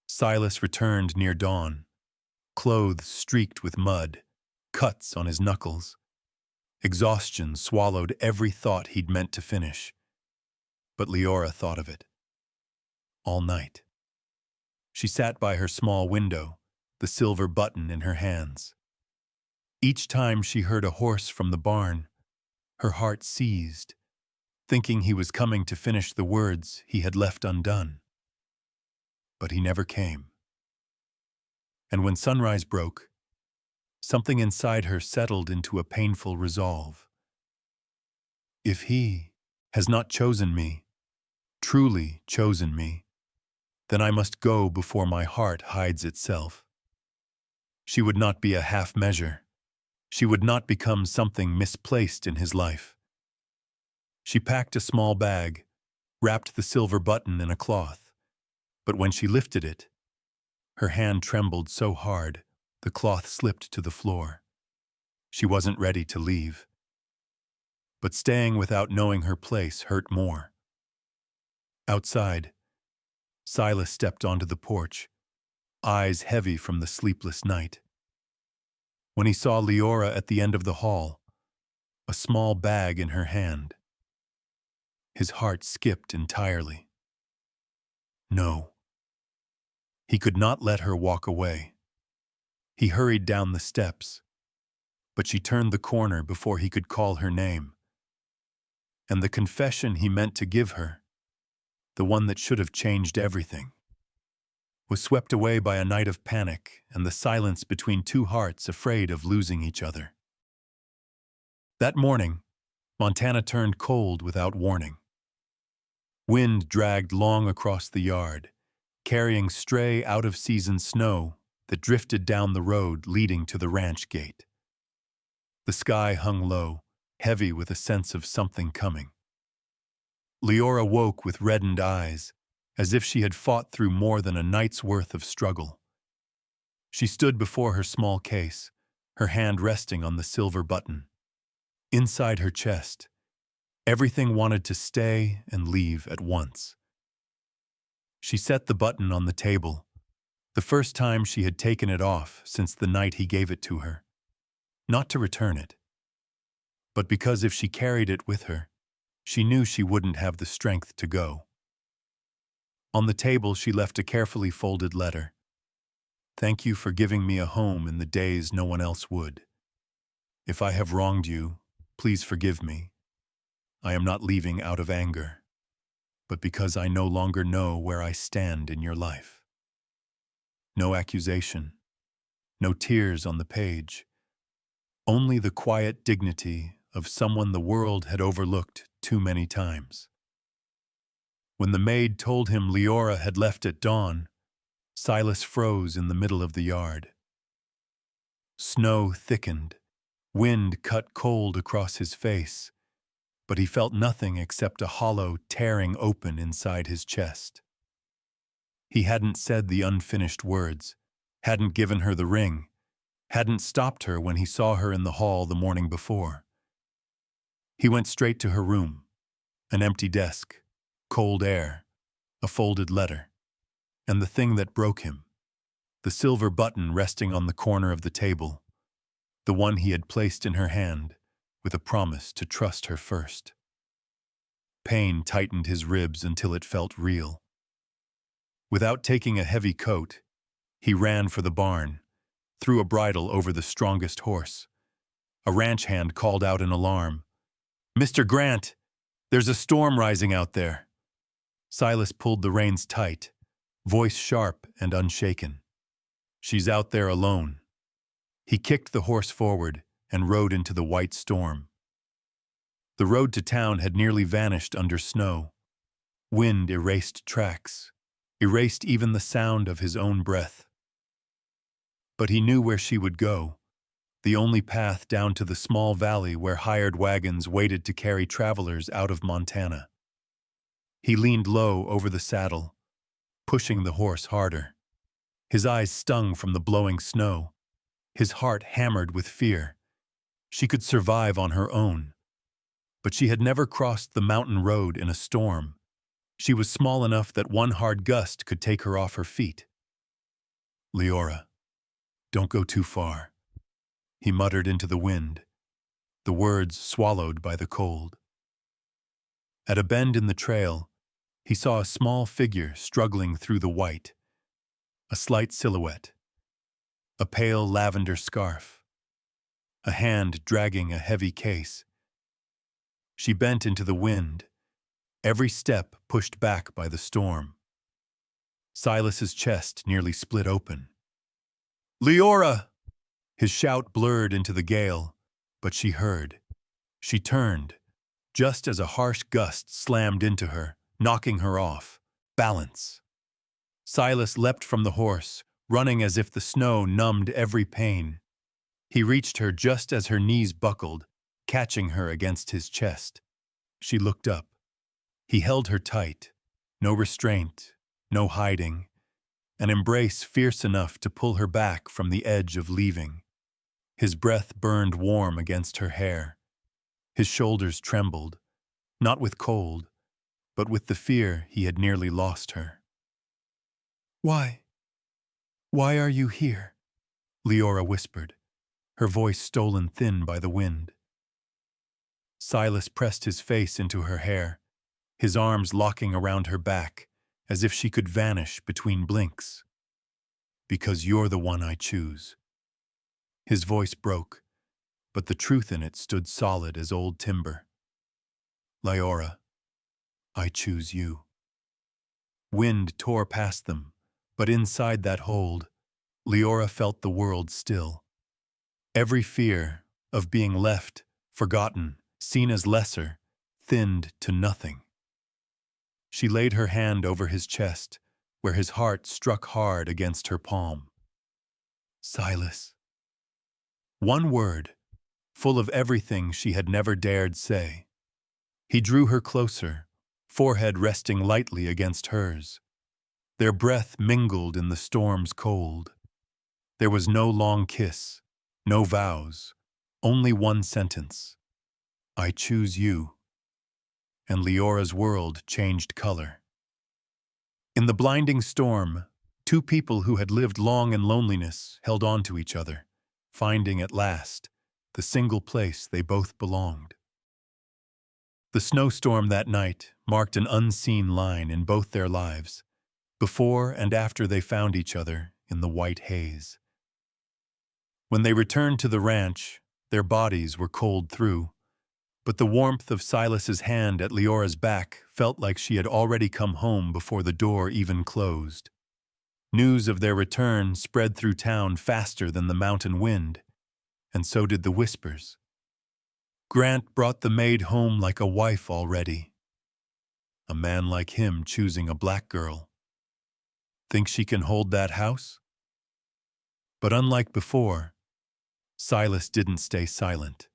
Silas returned near dawn, clothes streaked with mud, cuts on his knuckles. Exhaustion swallowed every thought he'd meant to finish. But Liora thought of it. All night. She sat by her small window, the silver button in her hands. Each time she heard a horse from the barn, her heart seized, thinking he was coming to finish the words he had left undone. But he never came. And when sunrise broke, something inside her settled into a painful resolve. If he has not chosen me, truly chosen me, then I must go before my heart hides itself. She would not be a half measure. She would not become something misplaced in his life. She packed a small bag, wrapped the silver button in a cloth, but when she lifted it, her hand trembled so hard, the cloth slipped to the floor. She wasn't ready to leave. But staying without knowing her place hurt more. Outside, Silas stepped onto the porch, eyes heavy from the sleepless night. When he saw Liora at the end of the hall, a small bag in her hand, his heart skipped entirely. No. He could not let her walk away. He hurried down the steps, but she turned the corner before he could call her name. And the confession he meant to give her, the one that should have changed everything, was swept away by a night of panic and the silence between two hearts afraid of losing each other. That morning, Montana turned cold without warning. Wind dragged long across the yard, carrying stray out-of-season snow that drifted down the road leading to the ranch gate. The sky hung low, heavy with a sense of something coming. Liora woke with reddened eyes, as if she had fought through more than a night's worth of struggle. She stood before her small case, her hand resting on the silver button. Inside her chest, everything wanted to stay and leave at once. She set the button on the table, the first time she had taken it off since the night he gave it to her. Not to return it, but because if she carried it with her, she knew she wouldn't have the strength to go. On the table, she left a carefully folded letter. "Thank you for giving me a home in the days no one else would. If I have wronged you, please forgive me. I am not leaving out of anger, but because I no longer know where I stand in your life." No accusation, no tears on the page, only the quiet dignity of someone the world had overlooked too many times. When the maid told him Liora had left at dawn, Silas froze in the middle of the yard. Snow thickened, wind cut cold across his face, but he felt nothing except a hollow tearing open inside his chest. He hadn't said the unfinished words, hadn't given her the ring, hadn't stopped her when he saw her in the hall the morning before. He went straight to her room, an empty desk, cold air, a folded letter, and the thing that broke him, the silver button resting on the corner of the table, the one he had placed in her hand with a promise to trust her first. Pain tightened his ribs until it felt real. Without taking a heavy coat, he ran for the barn, threw a bridle over the strongest horse. A ranch hand called out in alarm, "Mr. Grant, there's a storm rising out there." Silas pulled the reins tight, voice sharp and unshaken. "She's out there alone." He kicked the horse forward and rode into the white storm. The road to town had nearly vanished under snow. Wind erased tracks, erased even the sound of his own breath. But he knew where she would go, the only path down to the small valley where hired wagons waited to carry travelers out of Montana. He leaned low over the saddle, pushing the horse harder. His eyes stung from the blowing snow, his heart hammered with fear. She could survive on her own, but she had never crossed the mountain road in a storm. She was small enough that one hard gust could take her off her feet. "Liora, don't go too far," he muttered into the wind, the words swallowed by the cold. At a bend in the trail, he saw a small figure struggling through the white, a slight silhouette, a pale lavender scarf, a hand dragging a heavy case. She bent into the wind, every step pushed back by the storm. Silas's chest nearly split open. "Liora!" His shout blurred into the gale, but she heard. She turned, just as a harsh gust slammed into her, knocking her off. Balance. Silas leapt from the horse, running as if the snow numbed every pain. He reached her just as her knees buckled, catching her against his chest. She looked up. He held her tight, no restraint, no hiding, an embrace fierce enough to pull her back from the edge of leaving. His breath burned warm against her hair. His shoulders trembled, not with cold, but with the fear he had nearly lost her. "Why? Why are you here?" Liora whispered, her voice stolen thin by the wind. Silas pressed his face into her hair, his arms locking around her back, as if she could vanish between blinks. "Because you're the one I choose." His voice broke, but the truth in it stood solid as old timber. "Liora, I choose you." Wind tore past them, but inside that hold, Liora felt the world still. Every fear of being left, forgotten, seen as lesser, thinned to nothing. She laid her hand over his chest, where his heart struck hard against her palm. Silas. One word, full of everything she had never dared say. He drew her closer, forehead resting lightly against hers. Their breath mingled in the storm's cold. There was no long kiss, no vows, only one sentence. I choose you. And Leora's world changed color. In the blinding storm, two people who had lived long in loneliness held on to each other, finding at last the single place they both belonged. The snowstorm that night marked an unseen line in both their lives, before and after they found each other in the white haze. When they returned to the ranch, their bodies were cold through, but the warmth of Silas's hand at Leora's back felt like she had already come home before the door even closed. News of their return spread through town faster than the mountain wind, and so did the whispers. Grant brought the maid home like a wife already. A man like him choosing a black girl. Think she can hold that house? But unlike before, Silas didn't stay silent.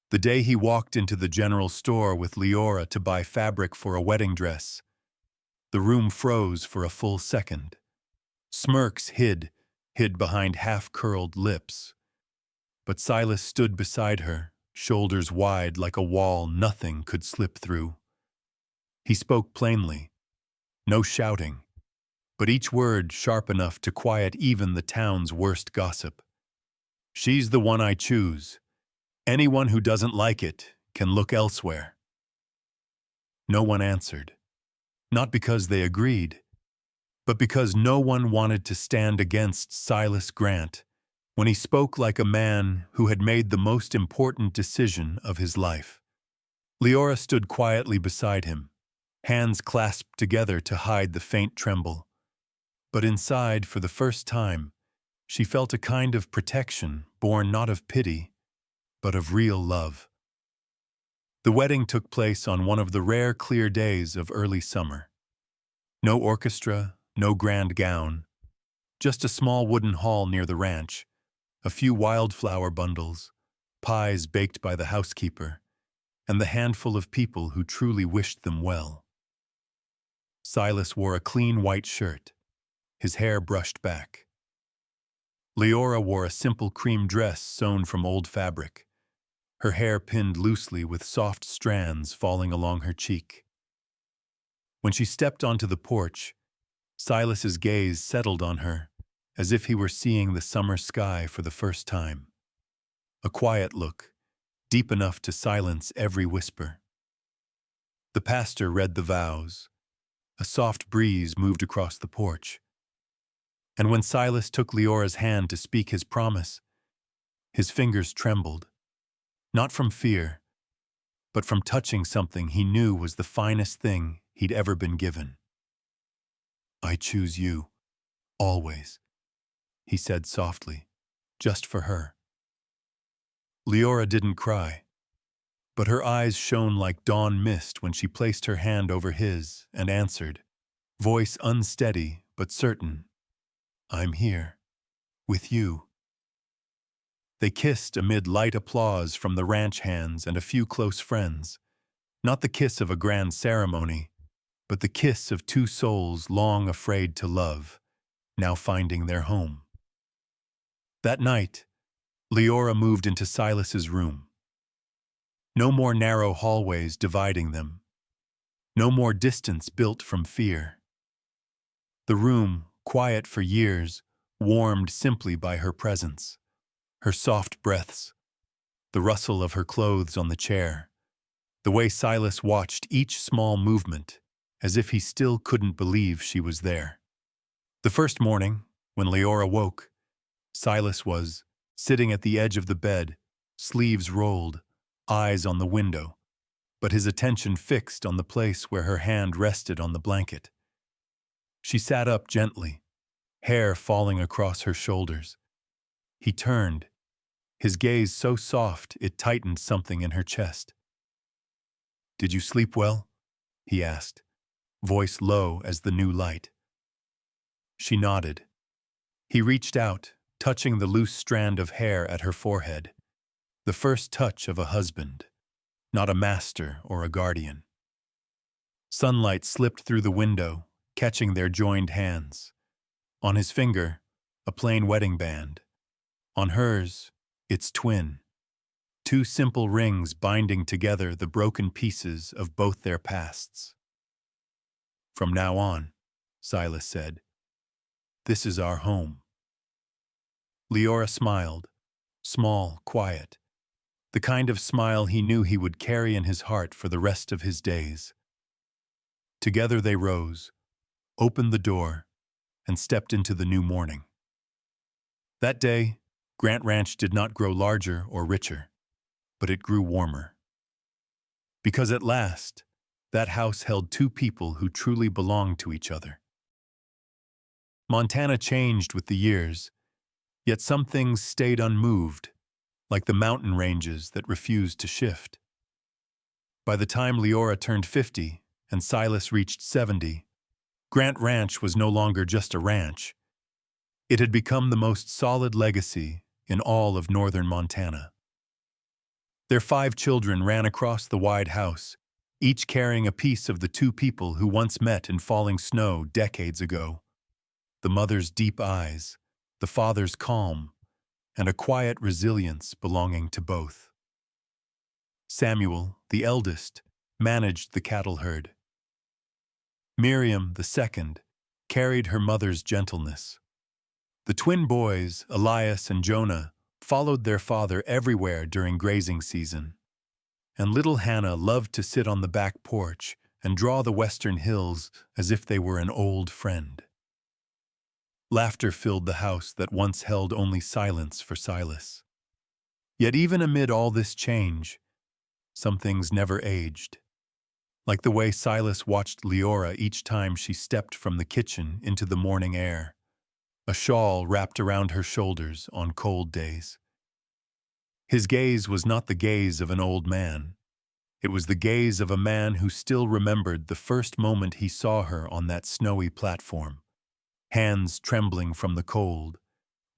The day he walked into the general store with Liora to buy fabric for a wedding dress, the room froze for a full second. Smirks hid behind half-curled lips. But Silas stood beside her, shoulders wide like a wall nothing could slip through. He spoke plainly, no shouting, but each word sharp enough to quiet even the town's worst gossip. She's the one I choose. Anyone who doesn't like it can look elsewhere. No one answered, not because they agreed, but because no one wanted to stand against Silas Grant when he spoke like a man who had made the most important decision of his life. Liora stood quietly beside him, hands clasped together to hide the faint tremble. But inside, for the first time, she felt a kind of protection born not of pity, but of real love. The wedding took place on one of the rare clear days of early summer. No orchestra, no grand gown, just a small wooden hall near the ranch, a few wildflower bundles, pies baked by the housekeeper, and the handful of people who truly wished them well. Silas wore a clean white shirt, his hair brushed back. Liora wore a simple cream dress sewn from old fabric, her hair pinned loosely with soft strands falling along her cheek. When she stepped onto the porch, Silas's gaze settled on her, as if he were seeing the summer sky for the first time. A quiet look, deep enough to silence every whisper. The pastor read the vows. A soft breeze moved across the porch. And when Silas took Leora's hand to speak his promise, his fingers trembled. Not from fear, but from touching something he knew was the finest thing he'd ever been given. I choose you, always, he said softly, just for her. Liora didn't cry, but her eyes shone like dawn mist when she placed her hand over his and answered, voice unsteady but certain, I'm here, with you. They kissed amid light applause from the ranch hands and a few close friends, not the kiss of a grand ceremony, but the kiss of two souls long afraid to love, now finding their home. That night, Liora moved into Silas's room. No more narrow hallways dividing them. No more distance built from fear. The room, quiet for years, warmed simply by her presence. Her soft breaths, the rustle of her clothes on the chair, the way Silas watched each small movement, as if he still couldn't believe she was there. The first morning, when Liora woke, Silas was sitting at the edge of the bed, sleeves rolled, eyes on the window, but his attention fixed on the place where her hand rested on the blanket. She sat up gently, hair falling across her shoulders. He turned, his gaze so soft it tightened something in her chest. "Did you sleep well?" he asked, voice low as the new light. She nodded. He reached out, touching the loose strand of hair at her forehead, the first touch of a husband, not a master or a guardian. Sunlight slipped through the window, catching their joined hands. On his finger, a plain wedding band. On hers, its twin. Two simple rings binding together the broken pieces of both their pasts. "From now on," Silas said, "this is our home." Liora smiled, small, quiet, the kind of smile he knew he would carry in his heart for the rest of his days. Together they rose, opened the door, and stepped into the new morning. That day, Grant Ranch did not grow larger or richer, but it grew warmer. Because at last, that house held two people who truly belonged to each other. Montana changed with the years, yet some things stayed unmoved, like the mountain ranges that refused to shift. By the time Liora turned 50 and Silas reached 70, Grant Ranch was no longer just a ranch. It had become the most solid legacy in all of northern Montana. Their 5 children ran across the wide house, each carrying a piece of the two people who once met in falling snow decades ago. The mother's deep eyes, the father's calm, and a quiet resilience belonging to both. Samuel, the eldest, managed the cattle herd. Miriam, the second, carried her mother's gentleness. The twin boys, Elias and Jonah, followed their father everywhere during grazing season. And little Hannah loved to sit on the back porch and draw the western hills as if they were an old friend. Laughter filled the house that once held only silence for Silas. Yet even amid all this change, some things never aged. Like the way Silas watched Liora each time she stepped from the kitchen into the morning air, a shawl wrapped around her shoulders on cold days. His gaze was not the gaze of an old man. It was the gaze of a man who still remembered the first moment he saw her on that snowy platform, hands trembling from the cold,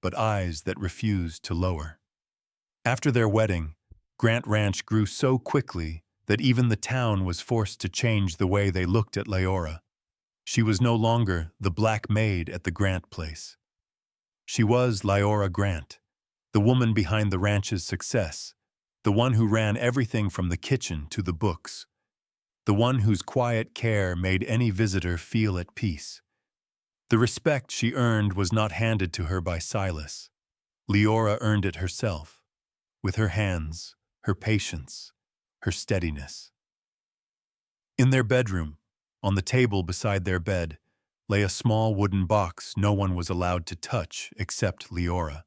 but eyes that refused to lower. After their wedding, Grant Ranch grew so quickly that even the town was forced to change the way they looked at Liora. She was no longer the black maid at the Grant place. She was Liora Grant, the woman behind the ranch's success, the one who ran everything from the kitchen to the books, the one whose quiet care made any visitor feel at peace. The respect she earned was not handed to her by Silas. Liora earned it herself, with her hands, her patience, her steadiness. In their bedroom, on the table beside their bed, lay a small wooden box no one was allowed to touch except Liora.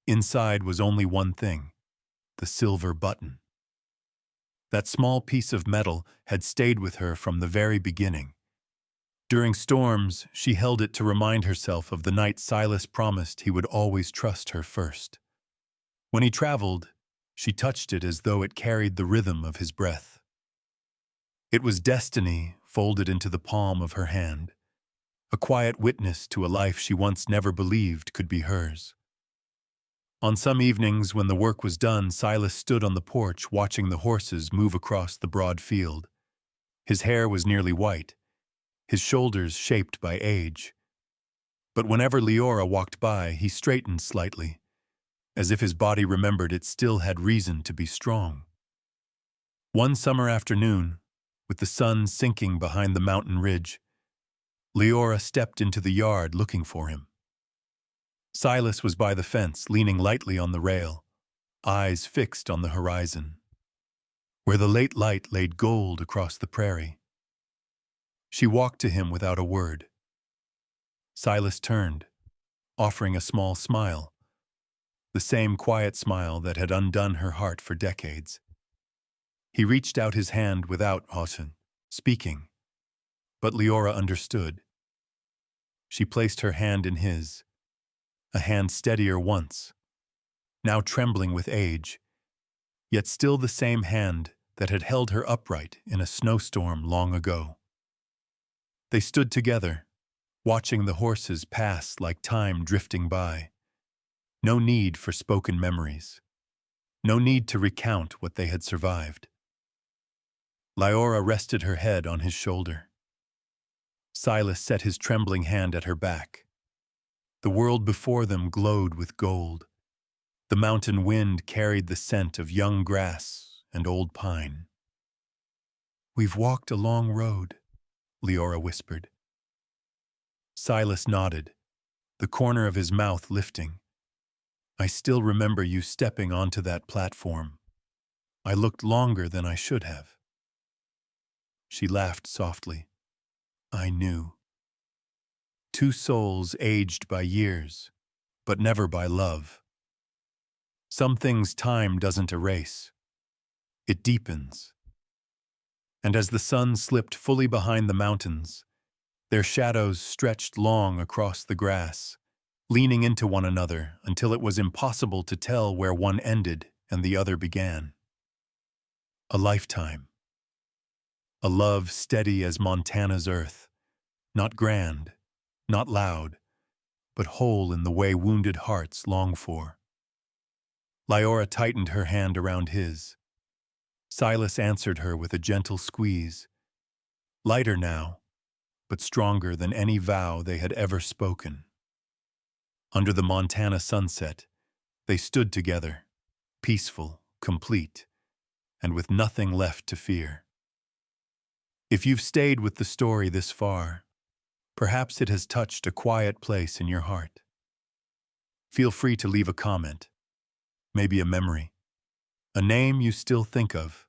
Inside was only one thing, the silver button. That small piece of metal had stayed with her from the very beginning. During storms, she held it to remind herself of the night Silas promised he would always trust her first. When he traveled, she touched it as though it carried the rhythm of his breath. It was destiny folded into the palm of her hand, a quiet witness to a life she once never believed could be hers. On some evenings when the work was done, Silas stood on the porch watching the horses move across the broad field. His hair was nearly white, his shoulders shaped by age. But whenever Liora walked by, he straightened slightly, as if his body remembered it still had reason to be strong. One summer afternoon, with the sun sinking behind the mountain ridge, Liora stepped into the yard looking for him. Silas was by the fence, leaning lightly on the rail, eyes fixed on the horizon, where the late light laid gold across the prairie. She walked to him without a word. Silas turned, offering a small smile, the same quiet smile that had undone her heart for decades. He reached out his hand without speaking, but Liora understood. She placed her hand in his, a hand steadier once, now trembling with age, yet still the same hand that had held her upright in a snowstorm long ago. They stood together, watching the horses pass like time drifting by. No need for spoken memories. No need to recount what they had survived. Liora rested her head on his shoulder. Silas set his trembling hand at her back. The world before them glowed with gold. The mountain wind carried the scent of young grass and old pine. "We've walked a long road," Liora whispered. Silas nodded, the corner of his mouth lifting. "I still remember you stepping onto that platform. I looked longer than I should have." She laughed softly. "I knew." Two souls aged by years, but never by love. Some things time doesn't erase. It deepens. And as the sun slipped fully behind the mountains, their shadows stretched long across the grass, leaning into one another until it was impossible to tell where one ended and the other began. A lifetime. A love steady as Montana's earth, not grand, not loud, but whole in the way wounded hearts long for. Liora tightened her hand around his. Silas answered her with a gentle squeeze, lighter now, but stronger than any vow they had ever spoken. Under the Montana sunset, they stood together, peaceful, complete, and with nothing left to fear. If you've stayed with the story this far, perhaps it has touched a quiet place in your heart. Feel free to leave a comment, maybe a memory, a name you still think of,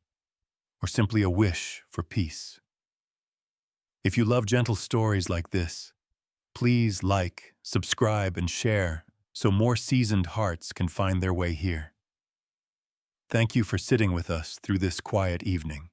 or simply a wish for peace. If you love gentle stories like this, please like, subscribe, and share so more seasoned hearts can find their way here. Thank you for sitting with us through this quiet evening.